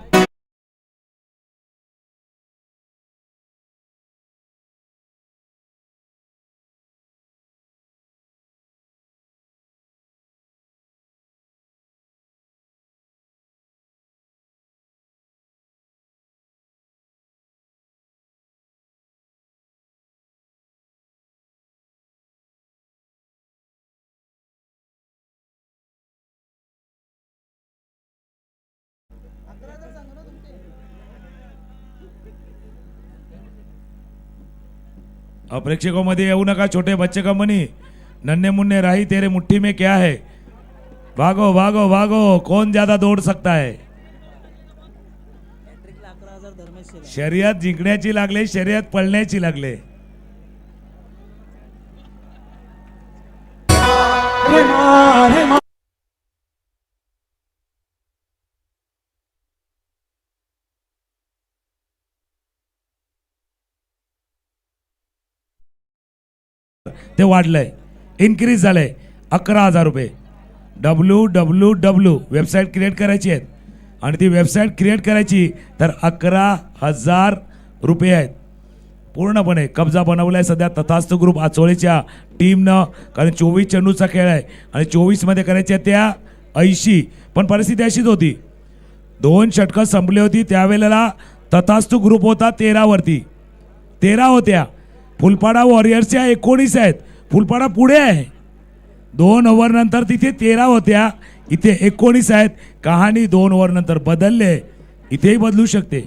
प्रेक्षकों मध्ये येऊ नका, छोटे बच्चे का मनी, नन्हे मुन्ने राही तेरे मुट्ठी में क्या है, भागो भागो भागो, कौन ज्यादा दौड़ सकता है. शर्यत जिंकण्याची लागले, शर्यत पळण्याची लागले. ते वाढलंय, इन्क्रीज झालंय 11,000 रुपये. www वेबसाईट क्रिएट करायची आहेत आणि ती वेबसाईट क्रिएट करायची तर 11,000 रुपये आहेत. पूर्णपणे कब्जा बनवलाय सध्या तथास्तु ग्रुप आचोळीच्या टीमनं, कारण 24 चेंडूचा खेळ आहे आणि 24 करायच्या त्या 80. पण परिस्थिती अशीच होती, 2 षटकं संपली होती त्यावेळेला तथास्तु ग्रुप होता 13 वरती, 13 होत्या. फुलपाडा वॉरियर्सच्या 19 आहेत, फुलपाडा पुढे आहे. 2 ओव्हर नंतर तिथे 13 होत्या, इथे 19 आहेत. कहाणी 2 ओव्हर नंतर बदलले, इथेही बदलू शकते,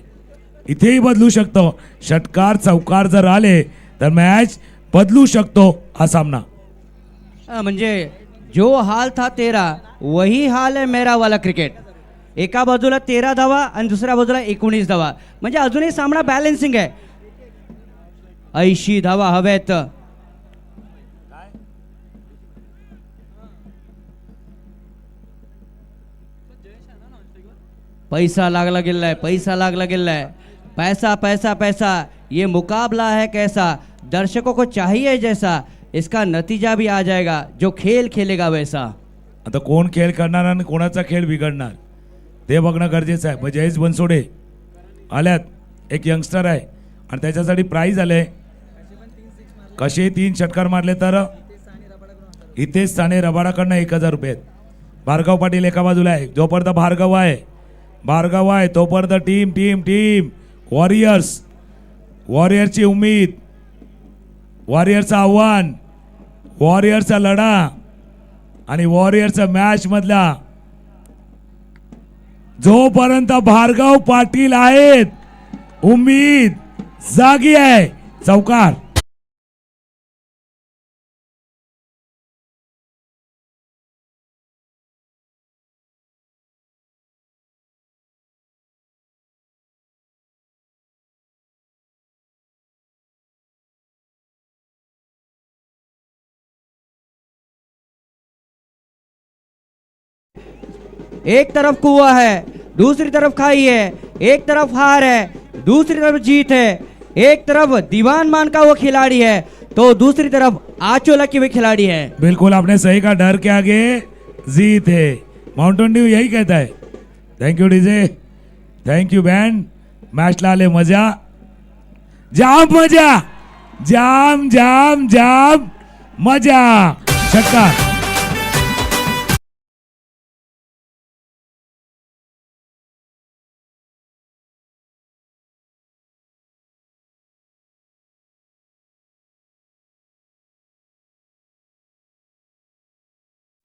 इथेही बदलू शकतो. षटकार चौकार जर आले तर मॅच बदलू शकतो हा सामना. म्हणजे जो हाल था तेरा वही हाल आहे मेरा वाला क्रिकेट. एका बाजूला 13 धावा आणि दुसऱ्या बाजूला 19 धावा, म्हणजे अजूनही सामना बॅलन्सिंग आहे. 80 धावा हवेत. पैसा लागला गेलाय, पैसा लागला गेलाय, पैसा पैसा पैसा. ये मुकाबला है कैसा, दर्शकों को चाहिए जैसा, इसका नतीजा भी आ जाएगा, जो खेल खेलेगा वैसा. आता कोण खेळ करणार आणि कोणाचा खेळ बिघडणार ते बघणं गरजेचं आहे. जयेश बनसोडे आल्यात, एक यंगस्टर आहे आणि त्याच्यासाठी प्राईज आले. कसे 3 षटकार मारले तर इथे साने रबाडाकडनं 1,000 रुपये आहेत. भार्गव पाटील एका बाजूला आहे, जोपर्यंत भार्गव आहे तोपर्यंत टीम टीम टीम वॉरियर्सची उमेद, वॉरियरचं आव्हान, वॉरियरचा लढा आणि वॉरियरचा मॅच मधला जोपर्यंत भार्गव पाटील आहेत उमेद जागी आहे. चौकार. एक तरफ कुआं है, दूसरी तरफ खाई है, एक तरफ हार है, दूसरी तरफ जीत है. एक तरफ दीवान मान का वो खिलाड़ी है तो दूसरी तरफ आचोला की वो खिलाड़ी है. बिल्कुल आपने सही कहा, डर के आगे जीत है. माउंटेन ड्यू यही कहता है. Thank you DJ, thank you band. Match ला ले मजा, जाम मजा, जाम जाम जाम मजा. षटकार.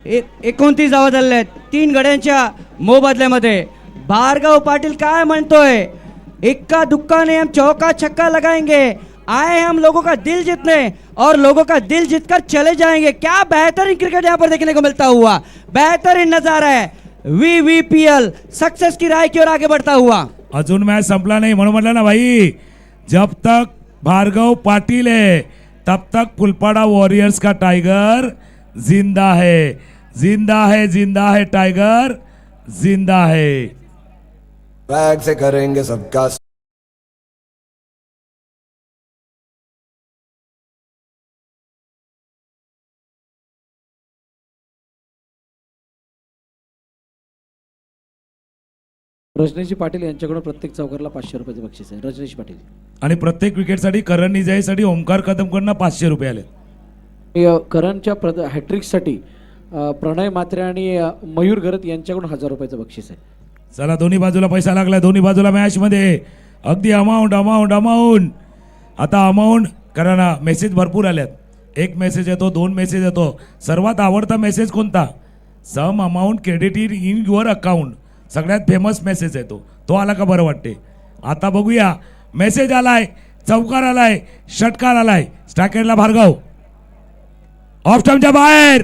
एक 29 धावा झालेल्या आहेत 3 गड्यांच्या मोबदल्यामध्ये. भार्गव पाटिल काय म्हणतोय, इक्का दुक्का ने हम चौका छक्का लगाएंगे, आए हम लोगों का दिल जीतने और लोगों का दिल जीतकर चले जाएंगे. क्या बेहतरीन क्रिकेट यहाँ पर देखने को मिलता हुआ, बेहतरीन नजारा है. VVPL सक्सेस की राह की ओर आगे बढ़ता हुआ. अजून मॅच संपला नाही म्हणून म्हटलं ना भाई, जब तक भार्गव पाटिल है तब तक फुलपाड़ा वॉरियर्स का टाइगर जिंदा है, जिंदा है, जिंदा है, टाइगर जिंदा है. बैग से करेंगे सबका रजनीश पाटील यांच्याकडून प्रत्येक चौकारला 500 रुपयाचे बक्षीस आहे. रजनीश पाटील. आणि प्रत्येक विकेटसाठी करण निजाईसाठी ओमकार कदमकडनं 500 रुपये आले. करणच्या हॅट्रिकसाठी प्रणय मात्रे आणि मयूर गरत यांच्याकडून 1000 रुपयाचं बक्षीस आहे. चला दोन्ही बाजूला पैसा लागला, दोन्ही बाजूला मॅच मध्ये अगदी अमाऊंट अमाऊंट अमाऊंट. आता अमाऊंट कारण मेसेज भरपूर आल्यात. एक मेसेज येतो, 2 मेसेज येतो. सर्वात आवडता मेसेज कोणता, some amount credited in your account, सगळ्यात फेमस मेसेज आहे तो आला का बरं वाटते. आता बघूया, मेसेज आलाय, चौकार आलाय, षटकार आलाय, स्टॅकेटला भार्गव ऑफ स्टंपच्या बाहेर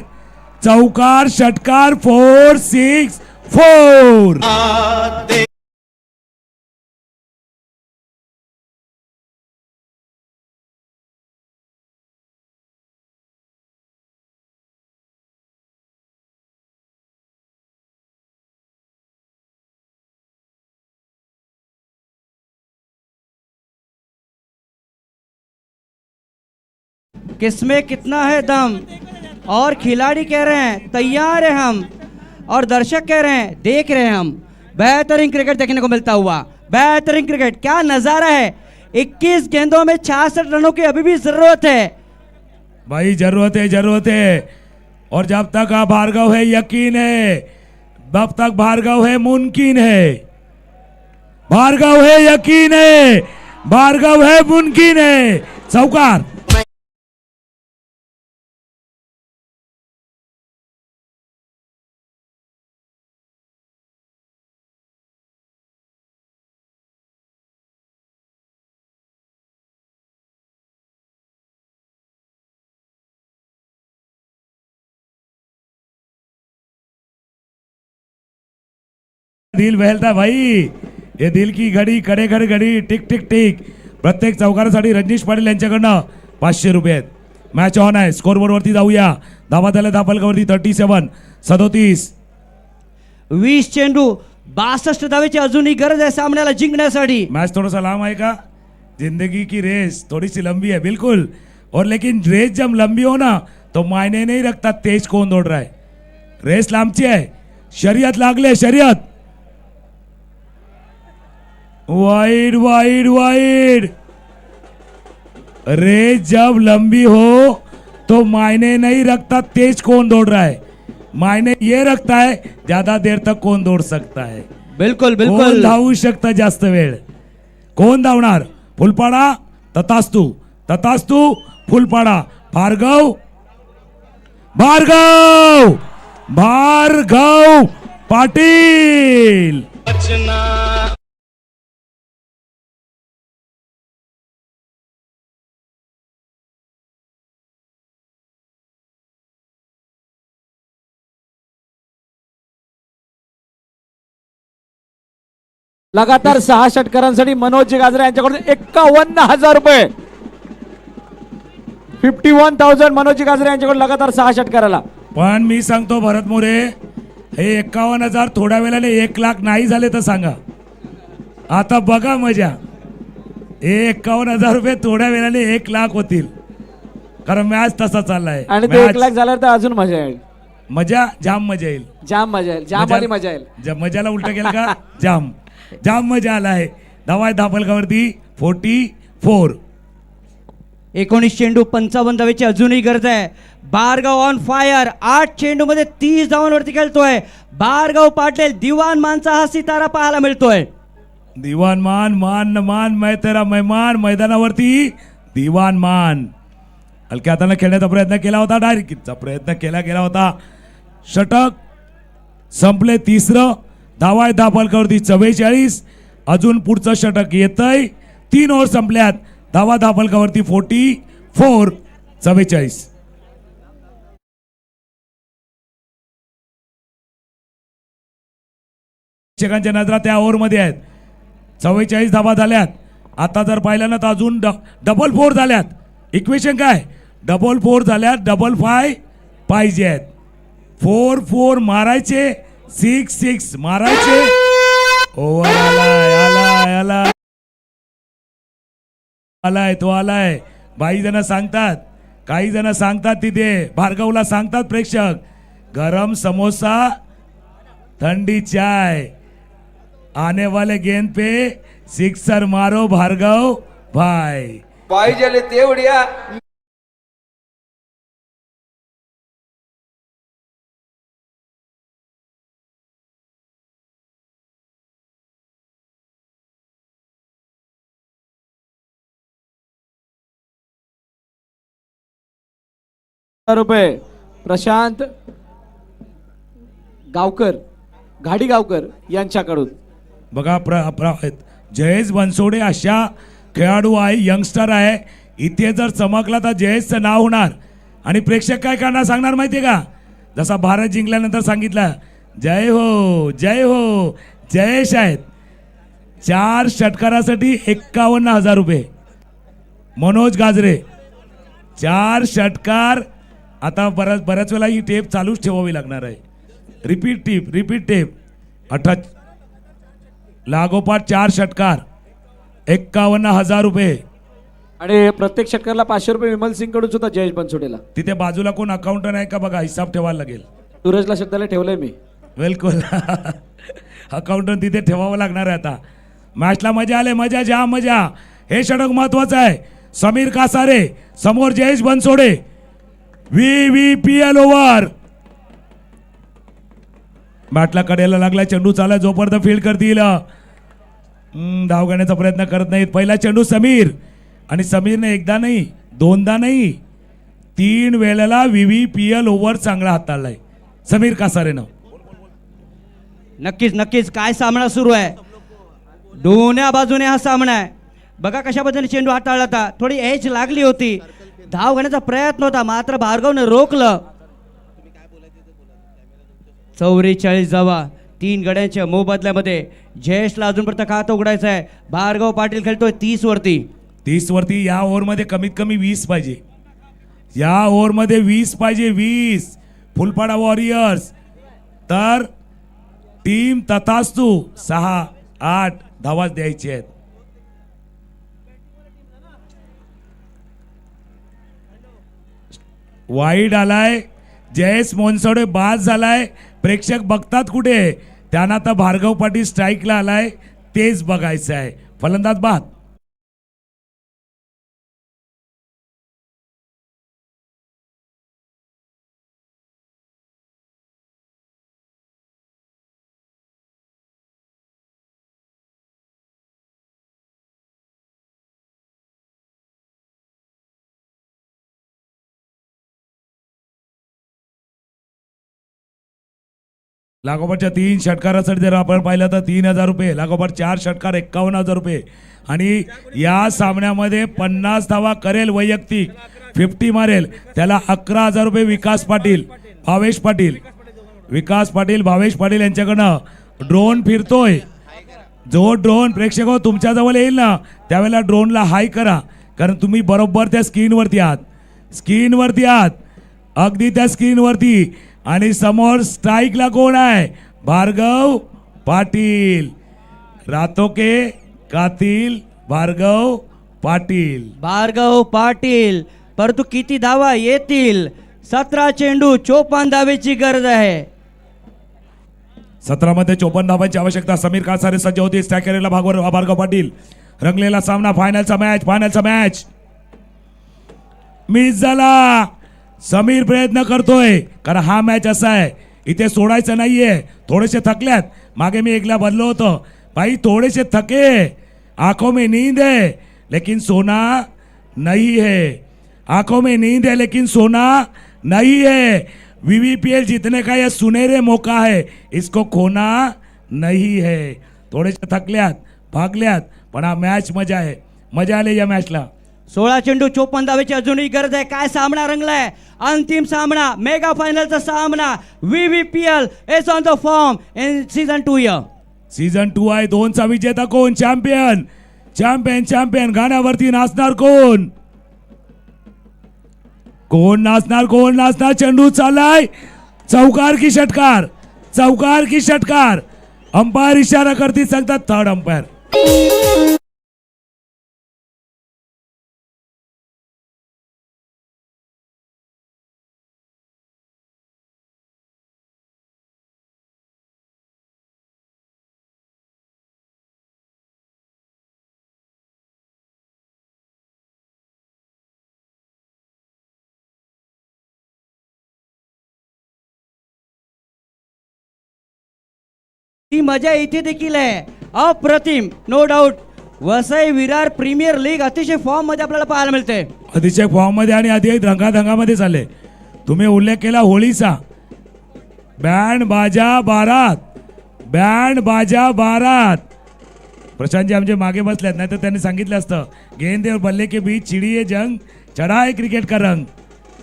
चौकार षटकार 4-6-4. किसमें कितना है दम, और खिलाड़ी कह रहे हैं तैयार है हम, और दर्शक कह रहे हैं देख रहे हैं हम. बेहतरीन क्रिकेट देखने को मिलता हुआ, बेहतरीन क्रिकेट. क्या नजारा है. 21 गेंदों में 66 रनों की अभी भी जरूरत है. भाई जरूरत है. और जब तक आप भार्गव है यकीन है, जब तक भार्गव है मुमकिन है. भार्गव है यकीन है, भार्गव है मुमकिन है. चौकार दिल बहलता भाई. हे दिल की घडी कडे घडी टिक टिक टिक. प्रत्येक चौकारासाठी रणजिश पाटील यांच्याकडनं 500 रुपये आहेत. मॅच ऑन आहे. स्कोरबोर्ड वरती जाऊया. धावा झाल्या धापलकावरती 37 20 चेंडू 62 धावेची अजूनही गरज आहे सामन्याला जिंकण्यासाठी. मैच थोड़ा सा लाम आएगा. जिंदगी की रेस थोड़ी सी लंबी है बिल्कुल. और लेकिन रेस जब लंबी हो ना तो मायने नहीं रखता तेज कौन दौड़ रहा है. रेस लांबची आहे. शर्यत लागले शर्यत. Wide wide wide. रेस जब लंबी हो तो मायने नहीं रखता तेज कौन दौड़ रहा है. मायने ये रखता है ज्यादा देर तक कौन दौड़ सकता है. बिल्कुल कोण बिल्कुल. धावू शकतं जास्त वेळ. कोण धावणार. फुलपाडा तथास्तु फुलपाडा. भार्गव भार्गव भार्गव पाटील. लगातार 6 षटकारांसाठी मनोज गाजरे यांच्याकडून 51,000 रुपये. 51,000 मनोज गाजरे यांच्याकडून लगातार 6 षटकाराला. पण मी सांगतो भरत मोरे, हे 51,000 थोड्या वेळाने 1 लाख नाही झाले तर सांगा. आता बघा मजा. हे 51,000 रुपये थोड्या वेळाने 1 लाख होतील. कारण मॅच तसा चाललाय. आणि ते 1 लाख झाल्यावर तर अजून मजा येईल. मजा जाम मजा येईल. जाम मजा येईल. जाम वाली मजा येईल. मजाला उलट केलं का जाम जाम मजा आला आहे. धावा धापलकावरती 44. 19 चेंडू 55 धावेची अजूनही गरज आहे. Bhargava on fire. 8 चेंडू मध्ये 30 धावांवरती खेळतोय भार्गव पाटील. दिवाण मानचा हा सितारा पाहायला मिळतोय. दिवान मान मैं तेरा मेहमान. मैदानावरती दिवान मान. हलक्या हाताने खेळण्याचा प्रयत्न केला होता. डायरेक्ट किटचा प्रयत्न केला गेला होता. षटक संपले. तिसरं धावा आहे धापलकावरती 44. अजून पुढचं षटक येतंय. 3 ओव्हर संपल्यात. धावा धापलकावरती 44. 44. प्रेक्षकांच्या नजरा त्या ओव्हरमध्ये आहेत. 44 धावा झाल्यात. आता जर पाहिलं ना तर अजून डबल 4 झाल्यात. इक्वेशन काय. डबल 4 झाल्यात. डबल 5 पाहिजे आहेत. 4 मारायचे. 6 मारायचे. ओव्हर आलाय तो आलाय. काही जण सांगतात तिथे भार्गवला सांगतात प्रेक्षक गरम समोसा ठंडी चाय. आने वाले गेंद पे सिक्सर मारो भार्गव भाई. पाहिजे तेवढ्या रुपये प्रशांत गावकर घाडी गावकर यांच्याकडून. बघा जयेश बनसोडे अशा खेळाडू आहे. यंगस्टर आहे. इथे जर चमकला तर जयेशचं नाव होणार आणि प्रेक्षक काय करणार सांगणार माहितीये का, जसा भारत जिंकल्यानंतर सांगितलं जय हो जय हो जयेश आहेत. 4 षटकारासाठी 51,000 रुपये. मनोज गाजरे 4 षटकार. आता बऱ्याच वेळा ही टेप चालूच ठेवावी लागणार आहे. रिपीट टेप 18 लागोपाठ 4 षटकार 51,000 रुपये. आणि प्रत्येक षटकारला 500 रुपये विमल सिंग कडून सुद्धा जयेश बनसोडेला. तिथे बाजूला कोण अकाउंटंट आहे का बघा, हिसाब ठेवायला लागेल. सूरजला शब्दाला ठेवलंय मी. बिलकुल अकाउंटंट तिथे ठेवावं लागणार आहे. आता मॅचला मजा आले, मजा ज्या मजा. हे षटक महत्वाचं आहे. समीर कासारे समोर जयेश बनसोडे. VVPL over. बॅटला कडेला लागला, चेंडू चालला, जोपर्यंत फील्ड करतील धाव घेण्याचा प्रयत्न करत नाहीत. पहिला चेंडू समीर, आणि समीरने एकदा नाही दोनदा नाही 3 वेळेला VVPL ओव्हर चांगला हाताळलाय समीर कासारेनं. नक्कीच काय सामना सुरू आहे. दोन्ही बाजूने हा सामना आहे. बघा कशा पद्धतीने चेंडू हाताळला होता. थोडी एज लागली होती, धाव घेण्याचा प्रयत्न होता, मात्र भार्गवने रोखलं. 44 जावा 3 गड्यांच्या मोबदल्यामध्ये जयेशला अजूनपर्यंत खातं उघडायचं आहे. भार्गव पाटील खेळतोय 30 वरती. 30 वरती. या ओव्हरमध्ये कमीत कमी 20 पाहिजे. या ओव्हरमध्ये 20 पाहिजे. 20 फुलपाडा वॉरियर्स. तर टीम तथास्तू 6-8 धावाच द्यायची आहेत. वाईड आलाय, जयेश मोनसोडे बाद झालाय. प्रेक्षक बघतात कुठे, त्यांना तर भार्गव पाटील स्ट्राईकला आलाय, तेच बघायचं आहे. फलंदाज बाद. लागोपाठच्या 3 षटकारासाठी जर आपण पाहिलं तर 3,000 रुपये. लागोपाठ 4 षटकार 51,000 रुपये. आणि या सामन्यामध्ये 50 धावा करेल वैयक्तिक, 50 मारेल त्याला 11,000 रुपये. विकास पाटील भावेश पाटील यांच्याकडनं ड्रोन फिरतोय. जो ड्रोन प्रेक्षक हो तुमच्या जवळ येईल ना त्यावेळेला ड्रोनला हाय करा, कारण तुम्ही बरोबर त्या स्क्रीनवरती आहात अगदी त्या स्क्रीनवरती. आणि समोर स्ट्राईकला कोण आहे, भार्गव पाटील. रातो के कातील भार्गव पाटील. परंतु किती धावा येतील, 17 चेंडू 54 धावेची गरज आहे. 17 मध्ये 54 धावांची आवश्यकता. समीर कासारे सज्ज होते. स्ट्रायकरला भार्गव पाटील. रंगलेला सामना, फायनलचा मॅच मिस झाला. समीर प्रयत्न करतोय, कारण हा मॅच असा आहे इथे सोडायचं नाहीये. थोडेसे थकल्यात, मागे मी एकला बदलो होतो भाई, थोडेसे थके, आंखों में नींद है लेकिन सोना नहीं है. आंखों में नींद है लेकिन सोना नहीं है. VVPL जीतने का यह सुनहरे मौका है, इसको खोना नहीं है. थोडेसे थकल्यात, भागल्यात, पण हा मॅच मजा आली या मॅचला. 16 चेंडू 54 धावेची अजूनही गरज आहे. काय सामना रंगलाय. अंतिम सामना, मेगा फायनलचा सामना. VVPL is on the form in season 2. Season 2 आहे. 2चा विजेता कोण, चॅम्पियन गाण्यावरती नाचणार कोण नाचणार. चेंडू चाललाय, चौकार की षटकार. अंपायर इशारा करती सांगतात थर्ड अंपायर. ती मजा इथे देखील आहे. अप्रतिम, no doubt. Vasai Virar premier League अतिशय फॉर्म मध्ये आपल्याला पाहायला मिळते. अतिशय फॉर्म मध्ये आणि अधिक रंगामध्ये चालले. तुम्ही उल्लेख केला होळीचा. बँड बाजा बारात प्रशांतजी आमचे मागे बसल्यात, नाही तर त्यांनी सांगितलं असतं गेंद और बल्ले के बीच चिड़ी ये जंग, चढ़ा है क्रिकेट का रंग,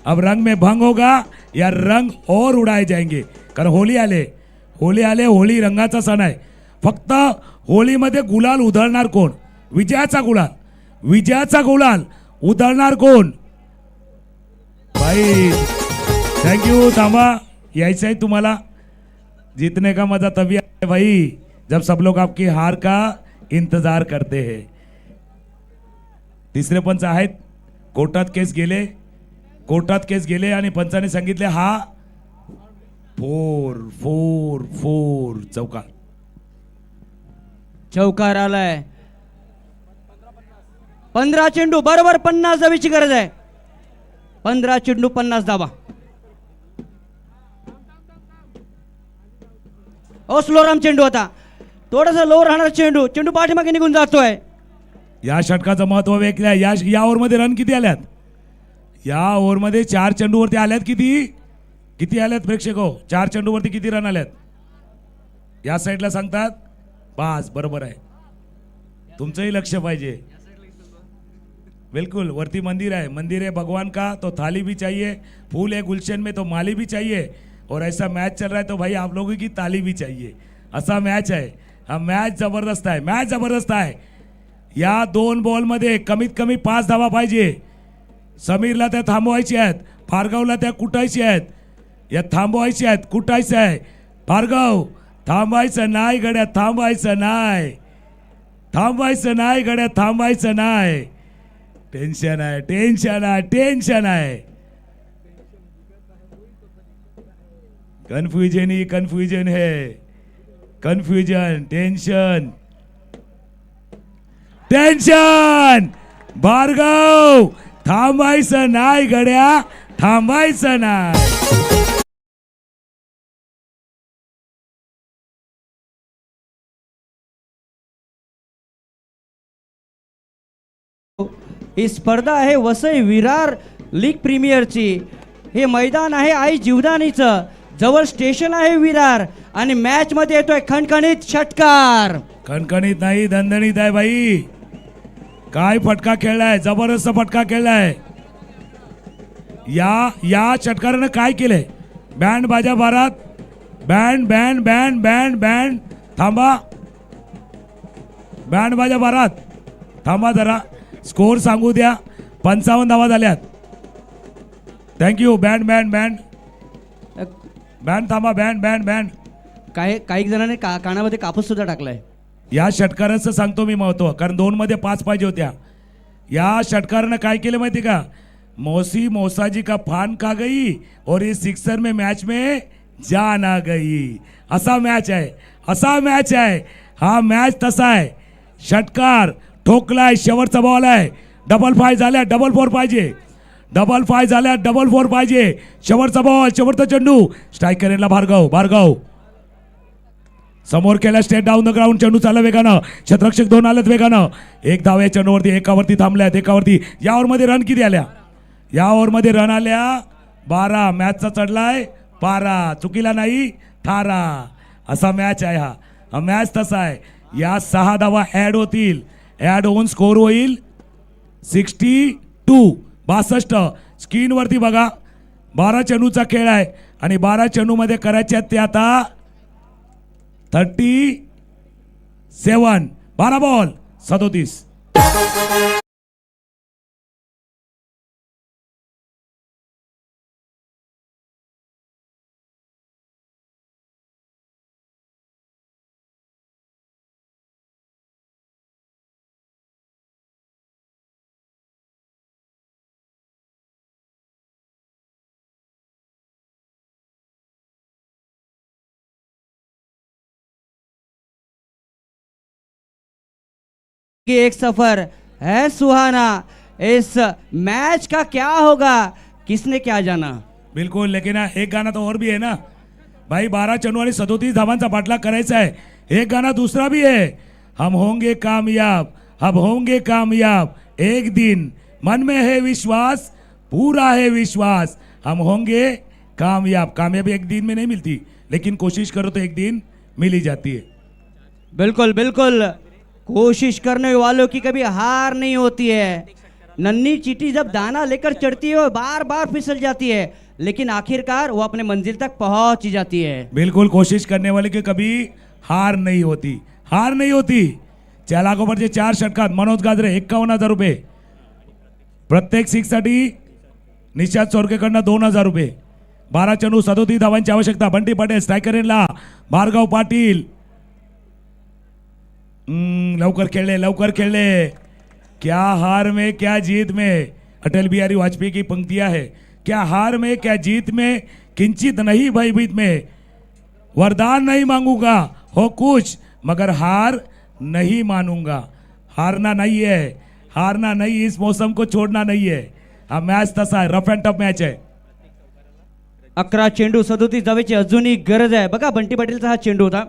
अब रंग में भंग होगा या रंग और उड़ाए जाएंगे. कारण होळी आले, होळी रंगाचा सण आहे. फक्त होळीमध्ये गुलाल उधळणार कोण? विजयाचा गुलाल उधळणार कोण? भाई थँक्यू. थांबा, यायचं आहे तुम्हाला. जीतने का मजा तभी है भाई जब सब लोग आपकी हार का इंतजार करते हैं. तिसरे पंच आहेत, कोर्टात केस गेले आणि पंचाने सांगितले हा 4-4-4 चौकार आलाय. 15 चेंडू बरोबर 50 धावेची गरज आहे. 15 चेंडू 50 धावा. स्लोराम चेंडू होता, थोडासा लो राहणार चेंडू, चेंडू पाठीमागे निघून जातोय. या षटकाचं महत्व वेगळं आहे. या ओव्हरमध्ये रन किती आल्यात? या ओव्हरमध्ये 4 चेंडूवरती आल्यात. किती आल्यात प्रेक्षक हो? 4 चेंडूवरती किती रन आल्यात? या साईडला सांगतात 5. बरोबर आहे, तुमचंही लक्ष पाहिजे. बिल्कुल, वरती मंदिर है भगवान का, तो थाली भी चाहिए, फूल है गुलशन में तो माली भी चाहिए, और ऐसा मैच चल रहा है तो भाई आप लोगों की ताली भी चाहिए. असा मॅच आहे हा. मॅच जबरदस्त आहे. या 2 बॉलमध्ये कमीत कमी 5 धावा पाहिजे. समीरला त्या थांबवायची आहेत, भार्गवला त्या कुटायची आहेत. या थांबवायची आहेत, कुटायचं आहे. भार्गव थांबायचं नाही गड्या, थांबायचं नाही गड्या, थांबायचं नाही. टेन्शन आहे. कन्फ्युजन है, टेन्शन. भार्गव थांबायचं नाही गड्या, थांबायचं नाही. ही स्पर्धा आहे वसई विरार लीग प्रीमियरची. हे मैदान आहे आई जीवदानीचं, जवळ स्टेशन आहे विरार, आणि मॅच मध्ये येतोय खणखणीत षटकार. खणखणीत नाही, दणदणीत आहे भाई. काय फटका खेळलाय, जबरदस्त फटका खेळलाय. या षटकारानं काय केलंय? बँड बाजा बारात, बँड थांबा. बँड बाजा बारात थांबा जरा, स्कोर सांगू द्या. 55 धावा झाल्यात. थँक्यू. बँड थांबा. बँड काही जणांनी कानामध्ये कापूस सुद्धा टाकलाय. या षटकाराचं सांगतो मी महत्व, कारण 2 मध्ये 5 पाहिजे होत्या. या षटकारानं काय केलं माहिती का? मौसाजी का फान खा गई और ये सिक्सर में मैच में जान आ गई. असा मॅच आहे हा. मॅच तसा आहे. षटकार ठोकलाय, शेवटचा बॉल आहे. डबल फाय झाल्या, डबल फोर पाहिजे. शेवटचा बॉल, शेवटचा चेंडू. स्ट्राईक करेला भार्गव समोर केला, स्टेट डाऊन द ग्राउंड. चेंडू चालला वेगानं, क्षेत्ररक्षक 2 आलेत वेगानं. 1 धाव या चेंडूवरती, एकावरती थांबल्यात. या ओव्हरमध्ये रन किती आल्या? या ओव्हरमध्ये रन आल्या 12. मॅचचा चढलाय पारा, चुकीला नाही थारा. असा मॅच आहे हा. मॅच तसा आहे. या 6 धावा ऍड होतील, ऍड होऊन स्कोर होईल 62. स्क्रीनवरती बघा, 12 चेंडूचा खेळ आहे आणि 12 चेंडूमध्ये करायचे ते आता 37. 12 बॉल 37. कि एक सफर है सुहाना, इस मैच का क्या होगा किसने क्या जाना. बिल्कुल, लेकिन एक गाना तो और भी है ना भाई. 12 चेंडू आणि 37 धावांचा पाठलाग करायचा आहे. एक गाना दूसरा भी है, हम होंगे कामयाब एक दिन, मन में है विश्वास, पूरा है विश्वास, हम होंगे कामयाब. कामयाबी एक दिन में नहीं मिलती, लेकिन कोशिश करो तो एक दिन मिल ही जाती है. बिल्कुल. कोशिश करने वालों की कभी हार नहीं होती है। नन्ही चींटी जब दाना लेकर चढ़ती है वो बार बार फिसल जाती है, लेकिन आखिरकार वो अपने मंजिल तक पहुंच ही जाती है। बिल्कुल कोशिश करने वाले की कभी हार नहीं होती, हार नहीं होती. 4 लाखोवरचे 4 षटकात मनोज गाजरे 51,000 रुपये. प्रत्येक सिक्ससाठी निशांत चोरकेकडनं 2,000 रुपये. 12 चेंडू 37 धावांची आवश्यकता. बंटी पाटील स्ट्रायकरला भार्गव पाटील लवकर खेळले. क्या हार में क्या जीत में, अटल बिहारी वाजपेयी की पंक्तियां है. क्या हार में क्या जीत में, किंचित नहीं भयभीत में, वरदान नहीं मांगूंगा हो कुछ मगर हार नहीं मानूंगा. हारना नहीं, इस मौसम को छोड़ना नहीं है. हा मॅच तसा आहे, रफ अँड टफ मॅच आहे. 11 चेंडू 37 धावेची अजूनही गरज आहे. बघा बंटी पाटीलचा हा चेंडू होता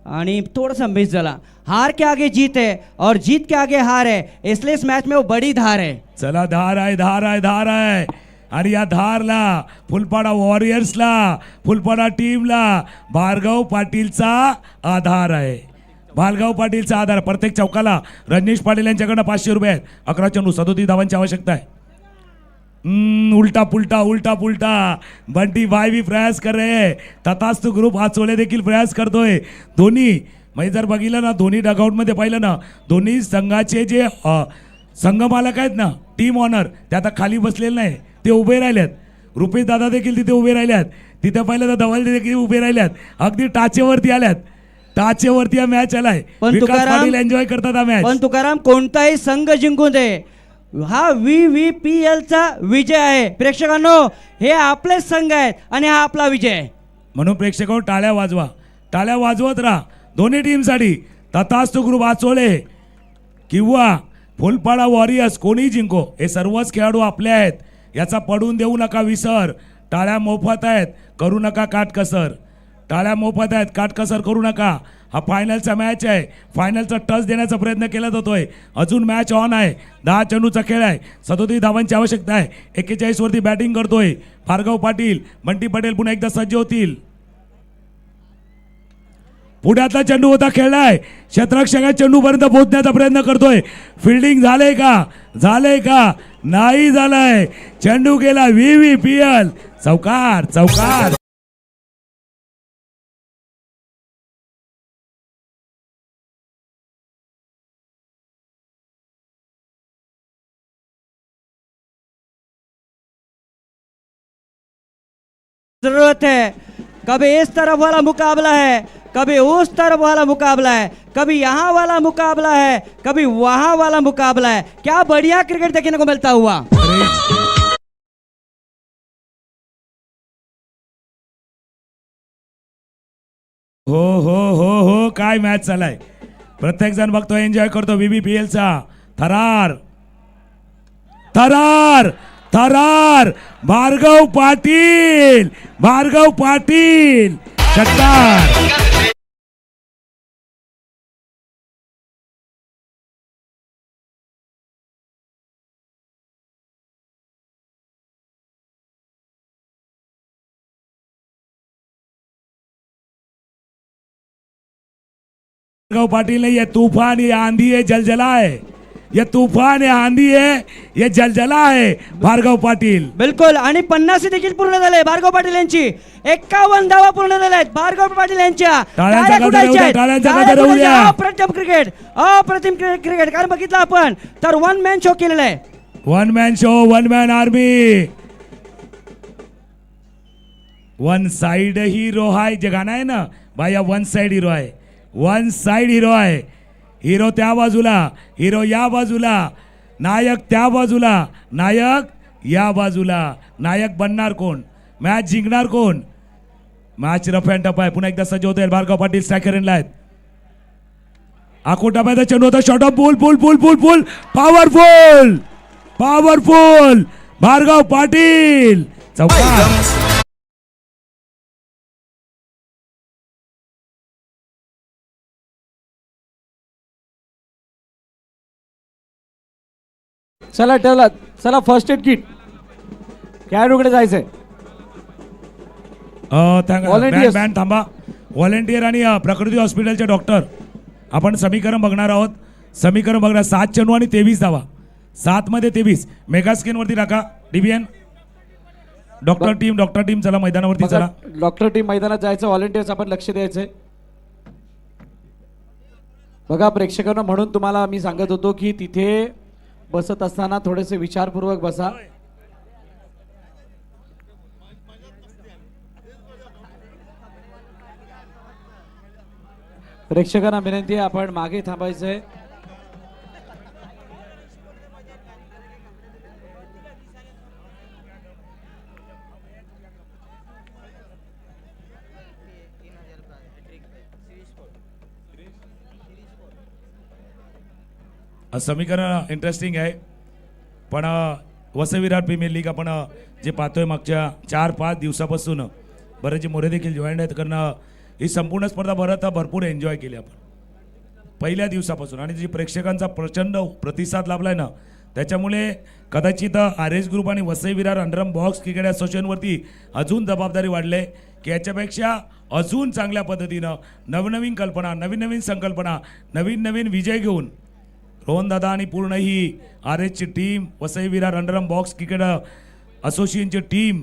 आणि थोडासा मिस झाला. हार के आगे जीत है और जीत के आगे हार है, इसलिए इस मैच में वो बड़ी धार है. चला धार आहे आणि या धारला फुलपाडा वॉरियर्सला, फुलपाडा टीमला भार्गव पाटीलचा आधार आहे. प्रत्येक चौकाला रजनीश पाटील यांच्याकडनं 500 रुपये आहेत. 11 चेंडू 37 धावांची आवश्यकता आहे. उल्टा पुलटा बंटी भाई भी प्रयास कर रहे हैं. तथास्तु ग्रुप आचोले देखील प्रयास करतोय. दोन्ही म्हणजे जर बघितलं ना, दोन्ही डगआउटमध्ये पाहिलं ना, दोन्ही संघाचे जे संघमालक आहेत ना, टीम ऑनर ते आता खाली बसलेले नाही, ते उभे राहिलेत. रुपेश दादा देखील तिथे उभे राहिल्यात. तिथे पाहिलं तर धवल देखील उभे राहिल्यात. अगदी टाचेवरती आल्यात. टाचेवरती हा मॅच आलाय. विकास पाटील एन्जॉय करतात हा मॅच. पण तुकाराम कोणताही संघ जिंकून दे, हा VVPL चा विजय आहे. प्रेक्षकांनो, हे आपले संघ आहेत आणि हा आपला विजय आहे. म्हणून प्रेक्षकांनो टाळ्या वाजवत राहा दोन्ही टीमसाठी. तथास्तु ग्रुप आचोले किंवा फुलपाडा वॉरियर्स कोणी जिंको, हे सर्वच खेळाडू आपले आहेत. याचा पडून देऊ नका विसर. टाळ्या मोफत आहेत, करू नका काटकसर. काटकसर करू नका. हा फायनलचा मॅच आहे. फायनलचा टच देण्याचा प्रयत्न केला जातोय. अजून मॅच ऑन आहे. 10 चेंडूचा खेळ आहे. 37 धावांची आवश्यकता आहे. 41 वरती बॅटिंग करतोय भार्गव पाटील. बंटी पटेल पुन्हा एकदा सज्ज होतील. पुढ्यातला चेंडू होता खेळलाय. क्षेत्ररक्षक चेंडू पर्यंत पोहोचण्याचा प्रयत्न करतोय. फिल्डिंग झालंय का नाही झालंय. चेंडू गेला VVPL. चौकार. जरूरत है. कभी इस तरफ वाला मुकाबला है, कभी उस तरफ वाला मुकाबला है, कभी यहाँ वाला मुकाबला है, कभी वहां वाला मुकाबला है. क्या बढ़िया क्रिकेट देखने को मिलता हुआ. हो काय मॅच चालाय. प्रत्येक जण बघतो, एन्जॉय करतो VVPL चा. थरार भार्गव पाटील षटकार. भार्गव पाटिल ने, ये तूफान, ये आंधी है, जलजला है. ये तूफान है, आंधी है, ये जलजला है भार्गव पाटील. बिलकुल. आणि 50 देखील पूर्ण झाले भार्गव पाटील यांची. 51 धावा पूर्ण झाल्या आहेत भार्गव पाटील यांच्या. अप्रतिम क्रिकेट कारण बघितलं आपण तर 1 मॅन शो केलेला आहे. 1 man show, 1 man army. One side hero आहे जे गाणं आहे ना भाई, 1 साइड हीरो आहे. 1 साइड हीरो आहे. हिरो त्या बाजूला, हिरो या बाजूला, नायक त्या बाजूला, नायक या बाजूला. नायक बनणार कोण, मॅच जिंकणार कोण. मॅच रफ अँड टफ आहे. पुन्हा एकदा सज्ज होत आहे भार्गव पाटील. स्ट्रायकरला आहेत. आकोटामध्ये चेंडू होता. Shot off pull powerful Bhargav Patil. चौकार. चला फर्स्ट एड किट खेळाडूकडे जायचंय. बँड थांबा. व्हॉलेंटियर आणि प्रकृती हॉस्पिटलचे डॉक्टर आपण समीकरण बघणार आहोत. समीकरण बघणार 7 चेंडू आणि 23 धावा. 7 मध्ये 23. मेगा स्क्रीन वरती टाका. डीबीएन डॉक्टर टीम चला मैदानावरती चला. डॉक्टर टीम मैदानात जायचं. व्हॉलेंटियर्स आपण लक्ष द्यायचंय. बघा प्रेक्षकांना, म्हणून तुम्हाला मी सांगत होतो की तिथे बसत असताना थोडेसे विचारपूर्वक बसा. प्रेक्षकांना विनंती आहे, आपण मागे थांबायचंय. समीकरण इंटरेस्टिंग आहे, पण वसई विरार प्रीमियर लीग आपण जे पाहतोय मागच्या 4-5 दिवसापासून बरेचसे मोरे देखील जॉईन आहेत. कारण ही संपूर्ण स्पर्धा भरपूर एन्जॉय केली आपण पहिल्या दिवसापासून, आणि जी प्रेक्षकांचा प्रचंड प्रतिसाद लाभलाय ना, त्याच्यामुळे कदाचित RS ग्रुप आणि Vasai Virar underarm box cricket असोसिएशनवरती अजून जबाबदारी वाढले की याच्यापेक्षा अजून चांगल्या पद्धतीनं नवनवीन कल्पना, नवीन संकल्पना, नवीन विजय घेऊन रोहन दादा आणि पूर्ण ही RSची team, Vasai Virar underarm box cricket असोसिएशनची टीम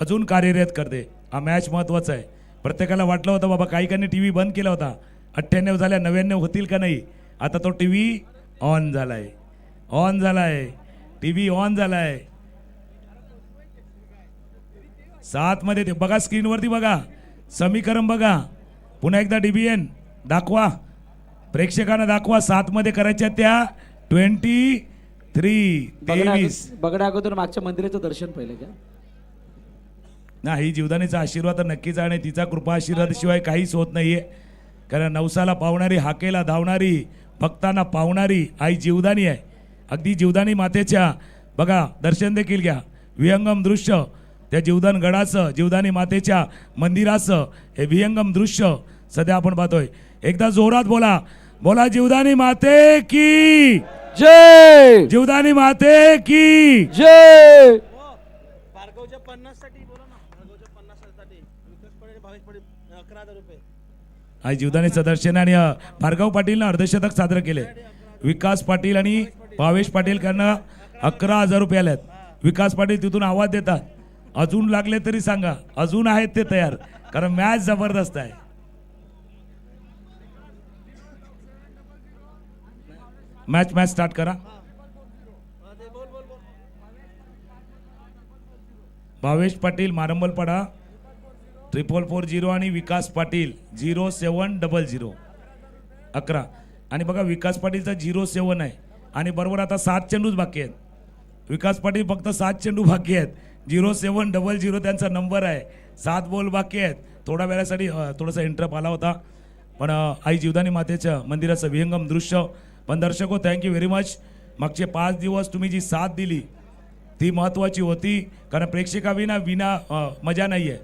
अजून कार्यरत करते. हा मॅच महत्त्वाचा आहे. प्रत्येकाला वाटलं होतं बाबा काही टी व्ही बंद केला होता, 98 झाल्या, 99 होतील का नाही. आता तो टी व्ही ऑन झालाय, टी व्ही ऑन झालाय. 7 मध्ये ते बघा, स्क्रीनवरती बघा, समीकरण बघा, पुन्हा एकदा डीबीएन दाखवा, प्रेक्षकांना दाखवा. 7 मध्ये करायच्या त्या 23 बघण्या अगोदर मागच्या मंदिराचं दर्शन पहिले का. नाही, जीवदानीचा आशीर्वाद तर नक्कीच आहे. तिचा कृपा आशीर्वादाशिवाय काहीच होत नाहीये. कारण नवसाला पावणारी, हाकेला धावणारी, भक्तांना पावणारी आई जीवदानी आहे. अगदी जीवदानी मातेच्या बघा दर्शन देखील घ्या. विहंगम दृश्य त्या जीवदान गडाचं, जीवदानी मातेच्या मंदिराचं हे विहंगम दृश्य सध्या आपण पाहतोय. एकदा जोरात बोला जीवदानी माते की जय, जीवदानी माते की जय. आज जीवदानीचं दर्शन आणि भार्गव पाटीलनं अर्धशतक साजरं केले. विकास पाटील आणि भावेश पाटील यांना 11,000 रुपये आलेत. विकास पाटील तिथून आवाज देतात, अजून लागले तरी सांगा, अजून आहेत ते तयार, कारण मॅच जबरदस्त आहे. मॅच स्टार्ट करा. भावेश पाटील मारंबलपाडा 4440 आणि विकास पाटील 0700 11. आणि बघा विकास पाटीलचा 07 आहे आणि बरोबर आता 7 चेंडूच बाकी आहेत. विकास पाटील फक्त 7 चेंडू बाकी आहेत. 0700 त्यांचा नंबर आहे. 7 बॉल बाकी आहेत. थोड्या वेळासाठी थोडासा इंटरप आला होता, पण आई जीवदानी मातेच्या मंदिराचं विहंगम दृश्य. पण दर्शको, थँक्यू व्हेरी मच. मागचे 5 दिवस तुम्ही जी साथ दिली ती महत्त्वाची होती, कारण प्रेक्षकाविना मजा नाही आहे.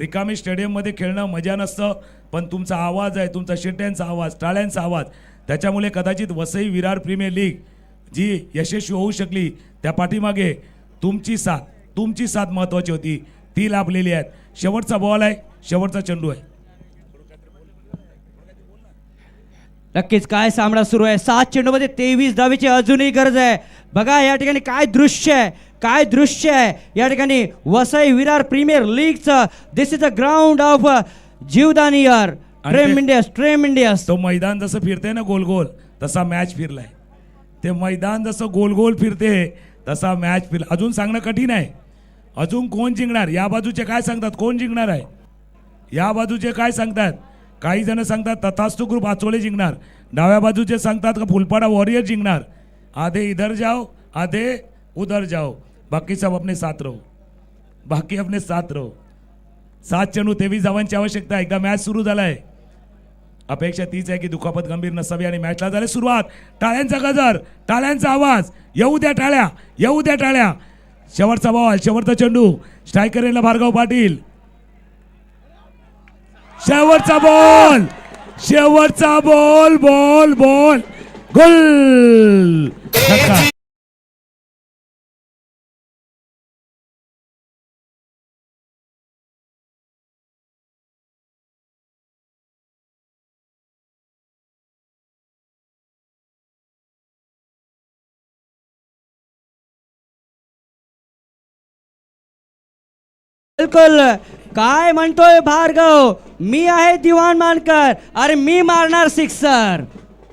रिकामी स्टेडियममध्ये खेळणं मजा नसतं, पण तुमचा आवाज आहे, तुमचा शिट्ट्यांचा आवाज, टाळ्यांचा आवाज, त्याच्यामुळे कदाचित वसई विरार प्रीमियर लीग जी यशस्वी होऊ शकली त्या पाठीमागे तुमची साथ महत्त्वाची होती, ती लाभलेली आहे. शेवटचा बॉल आहे, शेवटचा चेंडू आहे. नक्कीच काय सामना सुरू आहे. 7 चेंडूमध्ये 23 धावेची अजूनही गरज आहे. बघा या ठिकाणी काय दृश्य आहे या ठिकाणी वसई विरार प्रीमियर लीगचं. This is the ground of जीवदानियर. ट्रेमेंडियस. तो मैदान जसं फिरते ना गोल गोल, तसा मॅच फिरलाय. ते मैदान जसं गोल गोल फिरते तसा मॅच फिरला. अजून सांगणं कठीण आहे, अजून कोण जिंकणार. या बाजूचे काय सांगतात कोण जिंकणार आहे, या बाजूचे काय सांगतात. काही जण सांगतात तथास्तु ग्रुप आचोळे जिंकणार, डाव्या बाजूचे सांगतात का फुलपाडा वॉरियर जिंकणार. आधे इधर जाओ आधे उधर जाओ, बाकी सब अपने साथ रहो, 7 चेंडू 23 धावांची आवश्यकता आहे. एकदा मॅच सुरू झालाय. अपेक्षा तीच आहे की दुखापत गंभीर नसावी आणि मॅचला झाली सुरुवात. टाळ्यांचा गजर, टाळ्यांचा आवाज, येऊ द्या टाळ्या. शेवटचा बॉल, शेवटचा चेंडू. स्ट्रायकर येईल भार्गव पाटील. शेवटचा बॉल गोल. बिलकुल. काय म्हणतोय भार्गव, मी आहे दिवाण मानकर, अरे मी मारणार सिक्सर.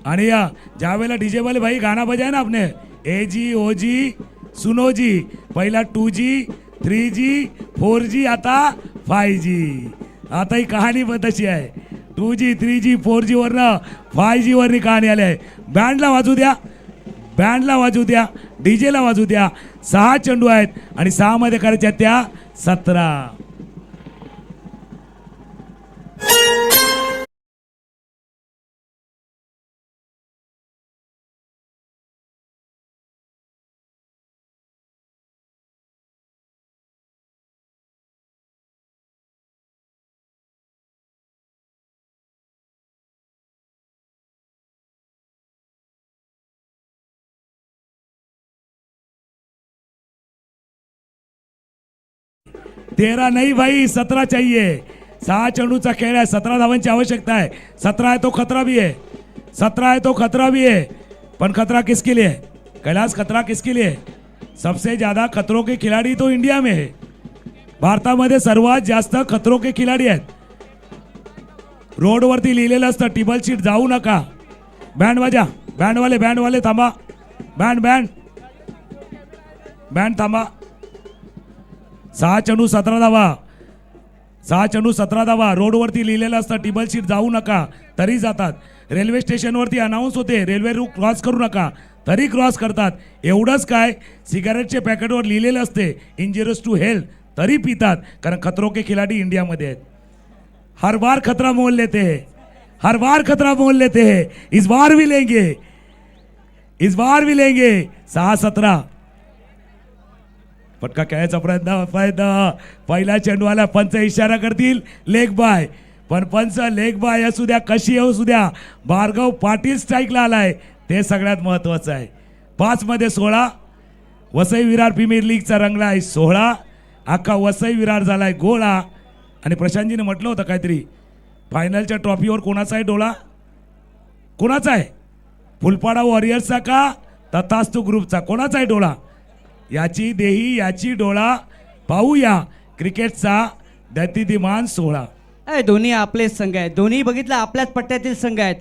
आणि या ज्यावेळेला डीजे वाले भाई गाना बजाय ना आपने एजी ओजी सुनो जी, पहिला 2G 3G 4G आता 5G. आता ही कहाणी पण तशी आहे. 2G 3G 4G वरनं 5G वरनी कहाणी आली आहे. बँडला वाजू द्या, बँडला वाजू द्या, डीजेला वाजू द्या. 6 चेंडू आहेत आणि 6 मध्ये करायच्या त्या 17. तेरा नहीं भाई 17 चाहिए. 6 चेंडूचा खेळ आहे, 17 धावांची आवश्यकता आहे. 17 है तो खतरा भी है, 17 है तो खतरा भी है. पण खतरा किसके लिए है कैलाश? खतरा किसके लिए है? सबसे ज्यादा खतरों के खिलाड़ी तो इंडिया में है. भारतामध्ये सर्वात जास्त खतरों के खिलाडी आहेत. रोडवरती लिहिलेलं असतं टेबल शीट जाऊ नका. बँड वाजा, बँड वाले थांबा. बँड बँड बँड थांबा. 6 चेंडू 17 धावा, 6 चेंडू 17 धावा. रोडवरती लिहिलेलं असतं टेबल शीट जाऊ नका, तरी जातात. रेल्वे स्टेशनवरती अनाऊन्स होते रेल्वे रूट क्रॉस करू नका, तरी क्रॉस करतात. एवढंच काय, सिगारेटचे पॅकेटवर लिहिलेलं असते इंजुरियस टू हेल्थ, तरी पितात. कारण खतरों के खिलाडी इंडियामध्ये आहेत. हर बार खतरा मोल लेते हैं, हर बार खतरा मोल लेते हैं. इस बार भी लेंगे, इस बार भी लेंगे. 6-17 फटका खेळायचा प्रयत्न. पहिला चेंडूवाला पंच इशारा करतील लेग बाय, पण पंच लेग बाय असू द्या कशी असू द्या, भार्गव पाटील स्ट्राईकला आलाय, ते सगळ्यात महत्वाचं आहे. 5 मध्ये 16. वसई विरार प्रीमियर लीगचा रंगला आहे 16. अख्खा वसई विरार झालाय गोळा. आणि प्रशांतजीने म्हटलं होतं काहीतरी, फायनलच्या ट्रॉफीवर कोणाचा आहे डोळा? कोणाचा आहे? फुलपाडा वॉरियर्सचा का तथास्तू ग्रुपचा? कोणाचा आहे डोळा? याची देही याची डोळा. पाहूया क्रिकेटचा दैदिमान सोहळा. दोन्ही आपलेच संघ आहेत, दोन्ही बघितलं आपल्याच पट्ट्यातील संघ आहेत.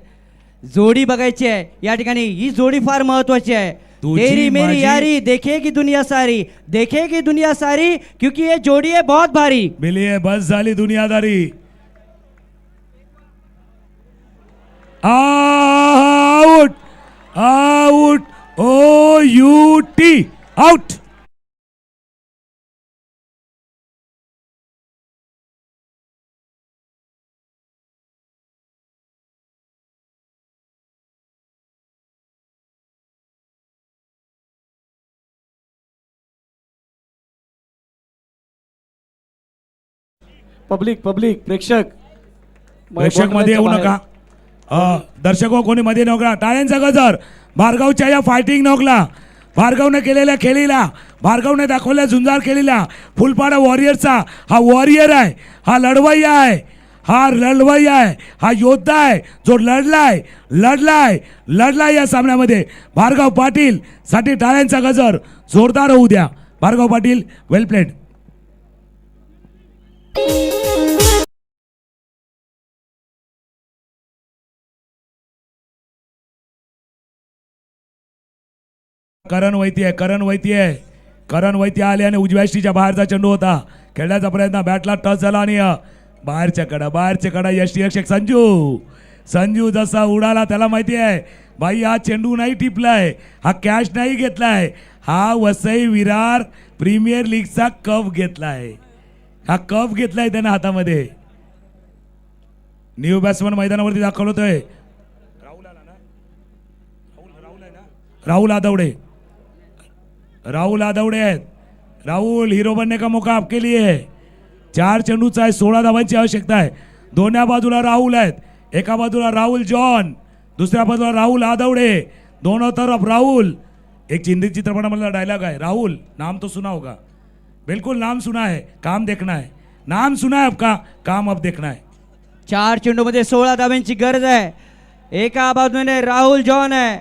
जोडी बघायची आहे या ठिकाणी, ही जोडी फार महत्वाची आहे. तुझी तेरी मेरी माझी- यारी देखेगी दुनिया सारी, देखेगी दुनिया सारी, क्योंकि ये जोड़ी है बहुत भारी. मिलिए बस झाली दुनियादारी. Out out OUT out. Public प्रेक्षक प्रेक्षक मध्ये येऊ नका. दर्शको कोणी मध्ये नोकला. टाळ्यांचा गजर भार्गवच्या या फायटिंग नोकला. भार्गवने केलेल्या खेळीला, भार्गवने दाखवल्या झुंजार केलेल्या फुलपाडा वॉरियरचा हा वॉरियर आहे, हा लढवय्या आहे, हा लढवय्या आहे, हा योद्धा आहे जो लढलाय या सामन्यामध्ये. भार्गव पाटील साठी टाळ्यांचा गजर जोरदार होऊ द्या. भार्गव पाटील वेल प्लेड. करण वैती आले आणि उजव्या शीच्या बाहेरचा चेंडू होता. खेळण्याचा प्रयत्न, बॅटला टच झाला आणि बाहेरच्या कडा यष्टी रक्षक संजू जसा उडाला त्याला माहिती आहे भाई हा चेंडू नाही टिपलाय, हा कॅच नाही घेतलाय, हा वसई विरार प्रीमियर लीगचा कप घेतलाय. हा कप घेतलाय त्यानं हातामध्ये. न्यू बॅट्समन मैदानावरती दाखल होतोय राहुल आदवडे आहेत. राहुल हीरो बनने का मौका आपके लिए है. 4 चेंडूचा आहे, 16 धावांची आवश्यकता आहे. दोन्ही बाजूला राहुल आहेत. एका बाजूला राहुल जॉन, दुसऱ्या बाजूला राहुल आदवडे, दोनों तरफ राहुल. एक हिंदी चित्रपटामधला डायलॉग आहे, राहुल नाम तो सुना होगा. बिल्कुल नाम सुना है, काम देखना है. नाम सुना है आपका, काम अब देखना है. 4 चेंडूमध्ये 16 धाब्यांची गरज आहे. एका बाजूने राहुल जॉन आहे,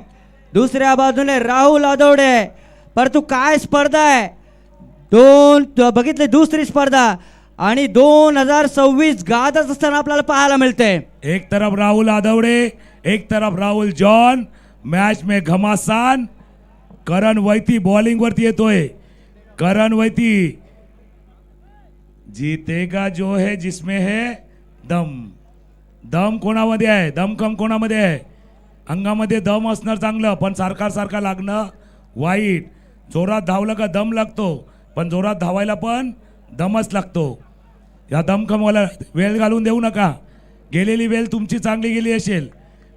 दुसऱ्या बाजूने राहुल आदवडे आहे. परंतु काय स्पर्धा आहे, बघितले दुसरी स्पर्धा. आणि 2026 गाजत असताना आपल्याला पाहायला मिळते. एक तरफ राहुल आदवड़े, एक तरफ राहुल जॉन. मॅच में घमासान. करण वैती बॉलिंग वरती येतोय. करण वैती जीतेगा जो है जिसमें है दम. दम कोणामध्ये आहे? दमखम कोणामध्ये आहे? अंगामध्ये दम असणार चांगलं, पण सारखा लागणं वाईट. जोरात धावलं का दम लागतो, पण जोरात धावायला पण दमच लागतो. या दमखमवाला वेळ घालून देऊ नका. गेलेली वेळ तुमची चांगली गेली असेल.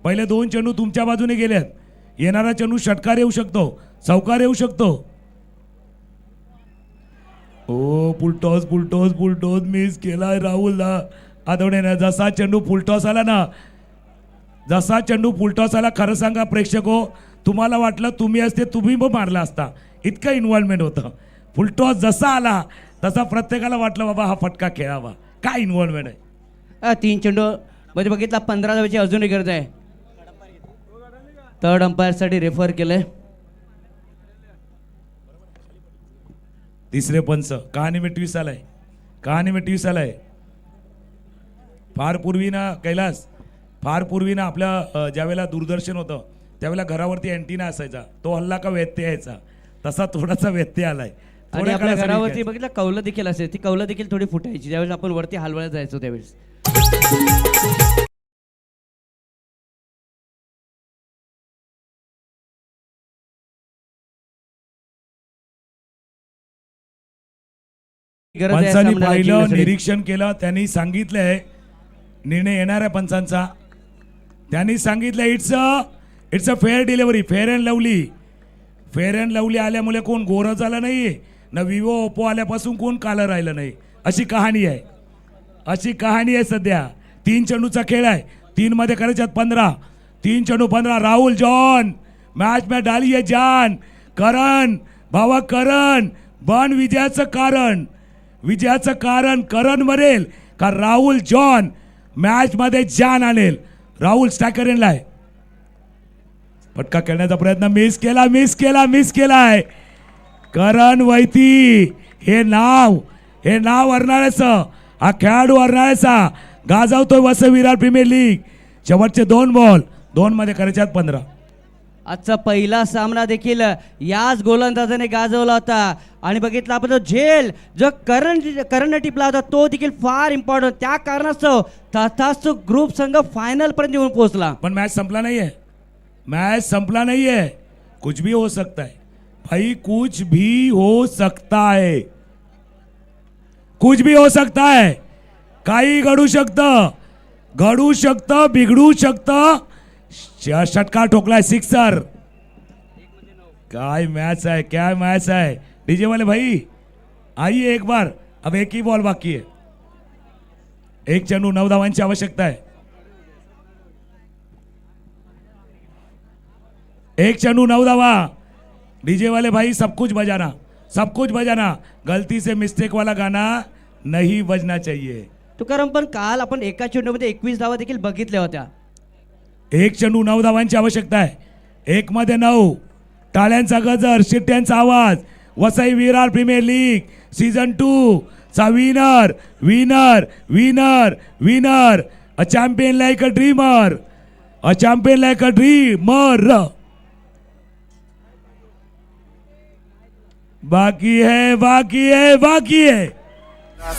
पहिले 2 चेंडू तुमच्या बाजूने गेलेत. येणारा चेंडू षटकार येऊ शकतो, चौकार येऊ शकतो. ओ फुलटॉस मिस केलाय राहुल आदवडेने. जसा चेंडू फुलटॉस आला ना, जसा चेंडू फुलटॉस आला, खरं सांगा प्रेक्षको, तुम्हाला वाटलं तुम्ही असते तुम्ही पण मारला असता. इतकं इन्व्हॉल्वमेंट होतं. फुलटॉस जसा आला तसा प्रत्येकाला वाटलं बाबा हा फटका खेळावा. काय इन्व्हॉल्वमेंट आहे. 3 चेंडू मध्ये बघितला 15 धावेची अजूनही गरज आहे. थर्ड अंपायरसाठी रेफर केलंय. तिसरे पंच. कहाणी में ट्विस्ट आलाय. फार पूर्वी ना कैलास, फार पूर्वी ना आपल्या ज्यावेळेला दूरदर्शन होतं त्यावेळेला घरावरती अँटिना असायचा. तो हल्ला का व्यत्यय यायचा, तसा थोडासा व्यत्यय आलाय. आणि थोड्या आपल्या काळासाठी घरावरती काय? बघितलं कौलं देखील असेल. ती कौलं देखील थोडी फुटायची ज्यावेळेस आपण वरती हलवायला जायचो त्यावेळेस. गरज आहे पंचांनी सामन्याला पाहिलं, जिंकण्यासाठी. निरीक्षण केलं. त्यांनी सांगितलंय निर्णय येणार आहे पंचांचा. त्यांनी सांगितलं it's a fair delivery. Fair and lovely आल्यामुळे कोण गोरं झालं नाही ना, विवो ओप्पो आल्यापासून कोण कालं राहिलं नाही. अशी कहाणी आहे सध्या. 3 चेंडूचा खेळ आहे. 3 मध्ये करायच्यात 15. 3 चेंडू 15. राहुल जॉन मॅच में डालिये जान. करण भावा करण बन विजयाचं कारण. करण मरेल का राहुल जॉन मॅच मध्ये जान आणेल. राहुल स्टॅकर येणार. फटका खेळण्याचा प्रयत्न मिस केलाय. करण वैती हे नाव अर्नाळ्याचं, हा खेळाडू अर्नाळ्याचा गाजवतोय वसई विरार प्रीमियर लीग. शेवटचे 2 बॉल 2 मध्ये करायच्यात 15. आजचा पहिला सामना देखील याच गोलंदाजाने गाजवला होता. आणि बघितला आपण तो झेल जो करण टिपला होता तो देखील फार इम्पॉर्टंट. त्या कारणास्तव तथास्तु ग्रुप संघ फायनल पर्यंत येऊन पोहोचला. पण मॅच संपला नाहीये. कुछ भी हो सकता है भाई, कुछ भी हो सकता है. काही घडू शकतं, बिघडू शकतं. षटकार ठोकलाय, सिक्सर. क्या मैच है. डीजे वाले भाई आइए एक बार. अब एक ही बॉल बाकी है. 1 चेंडू 9 धावांची आवश्यकता आहे. 1 चेंडू 9 धावा. डीजे वाले भाई सब कुछ बजाना. गलती से मिस्टेक वाला गाना नहीं बजना चाहिए. तुकाराम, पण काल आपण एका चेंडूमध्ये 21 धावा देखील बघितल्या होत्या. 1 चेंडू 9 धावांची आवश्यकता आहे. 1 मध्ये 9. टाळ्यांचा गजर, शिट्ट्यांचा आवाज. Vasai Virar premier League season 2 चा winner. A champion like a dreamer. बाकी है.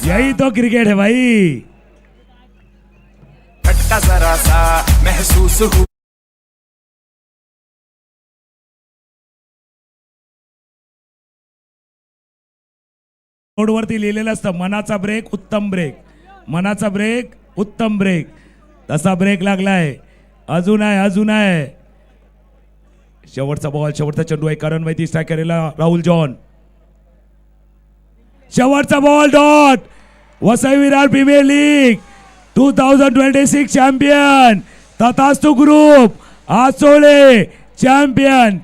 यही तो क्रिकेट है भाई. खटका जरा सा महसूस हुआ. बोर्डवरती लिहिलेलं असतं मनाचा ब्रेक उत्तम ब्रेक. तसा ब्रेक लागलाय. अजून आहे. शेवटचा चेंडू आहे. करण वैती स्ट्रायकरला राहुल जॉन. शेवटचा ball dot. Vasai Virar premier league 2026 champion. Tathastu group Asole champion.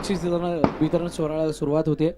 बक्षीस वितरण सोहळ्याला सुरुवात होते.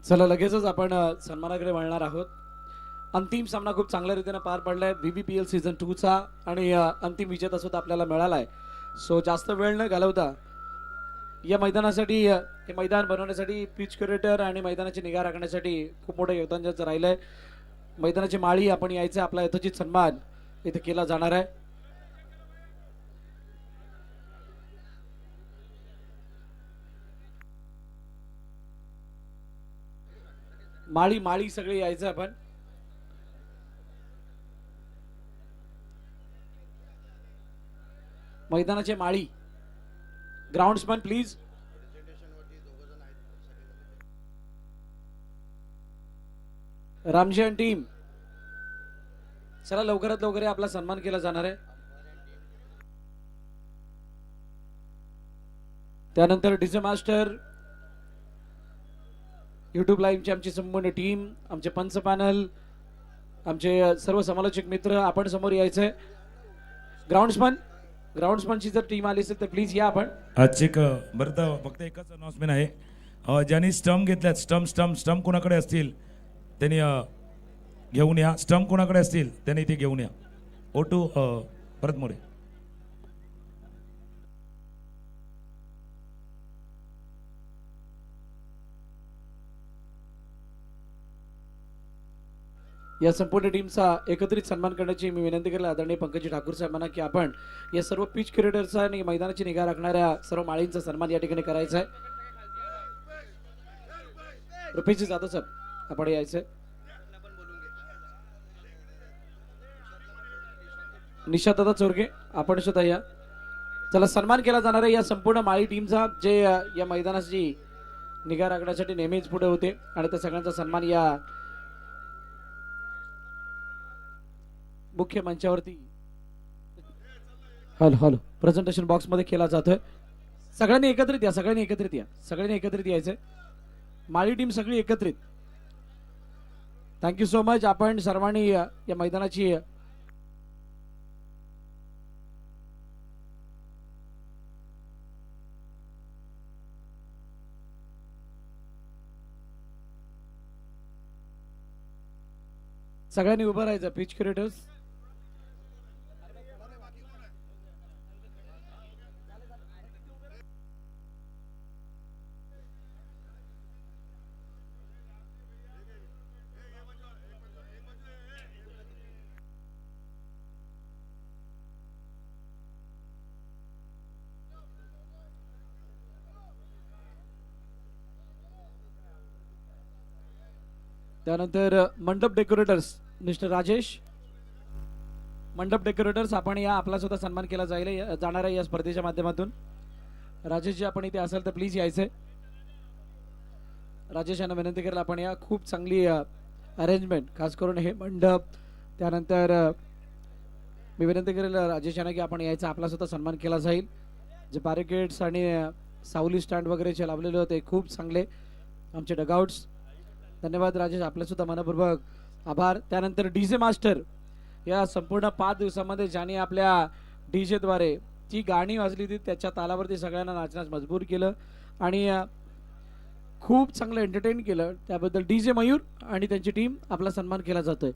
चला लगेचच आपण सन्मानाकडे वळणार आहोत. अंतिम सामना खूप चांगल्या रीतीने पार पडलाय VBPL सीझन 2चा आणि अंतिम विजेता सुद्धा आपल्याला मिळालाय. सो जास्त वेळ न घालवता या मैदानासाठी हे मैदान बनवण्यासाठी पिच क्युरेटर आणि मैदानाची निगा राखण्यासाठी खूप मोठं योगदान ज्याचं राहिलंय. मैदानाची माळी आपण यायचं आपला यथोचित सन्मान इथे केला जाणार आहे. माळी माळी सगळे यायचं आपण. मैदानाचे माळी ग्राउंड्समन प्लीज. रामजी आणि टीम चला लवकरात लवकर आपला सन्मान केला जाणार आहे. त्यानंतर डीजे मास्टर, यूट्यूब लाईव्हची आमची संपूर्ण टीम, आमचे पंच पॅनल, आमचे सर्व समालोचक मित्र आपण समोर यायचंय. ग्राउंड्समनची जर टीम आली असेल तर प्लीज या आपण. आजचे बरं तर फक्त एकच अनाउन्समेंट आहे. ज्यांनी स्टंप घेतल्यात स्टंप कोणाकडे असतील त्यांनी घेऊन या. स्टंप कोणाकडे असतील त्यांनी ते घेऊन या. O2 परत मोरे. या संपूर्ण टीमचा एकत्रित सन्मान करण्याची मी विनंती केली आदरणीय पंकजी ठाकूर साहेबांना की आपण या सर्व पिच क्युरेटरचा आणि मैदानाची निगा राखणाऱ्या सर्व माळींचा सन्मान या ठिकाणी करायचा आहे. रुपेशजी जाधव साहेब आपण यायचंय. निशांत दादा चोरगे आपण सुद्धा या. चला सन्मान केला जाणार आहे या संपूर्ण माळी टीमचा जे या मैदानाची निगा राखण्यासाठी नेहमीच पुढे होते आणि त्या सगळ्यांचा सन्मान या मुख्य मंचावरती हॅलो प्रेझेंटेशन बॉक्स मध्ये केला जातोय. सगळ्यांनी एकत्रित यायचंय. माळी टीम सगळी एकत्रित. Thank you so much. आपण सर्वांनी या मैदानाची सगळ्यांनी उभं राहायचं. पिच क्युरेटर्स त्यानंतर मंडप डेकोरेटर्स मिस्टर राजेश. मंडप डेकोरेटर्स आपण या आपला सुद्धा सन्मान केला जाणार आहे या स्पर्धेच्या माध्यमातून. राजेशजी आपण इथे असाल तर प्लीज यायचंय. राजेश यांना विनंती करेल आपण या. खूप चांगली अरेंजमेंट खास करून हे मंडप. त्यानंतर मी विनंती करेल राजेश यांना की आपण यायचा आपला सुद्धा सन्मान केला जाईल. जे बॅरिकेड्स आणि सावली स्टँड वगैरे जे लावलेले होते खूप चांगले आमचे डगआउट्स. धन्यवाद राजेश आपले सुद्धा मनपूर्वक आभार. त्यानंतर डीजे मास्टर या संपूर्ण 5 दिवसामध्ये ज्यांनी आपल्या डीजेद्वारे जी गाणी वाजली ती त्याच्या तालावरती सगळ्यांना नाचण्यास मजबूर केलं आणि खूप चांगलं एंटरटेन केलं त्याबद्दल डीजे मयूर आणि त्यांची टीम आपला सन्मान केला जातोय.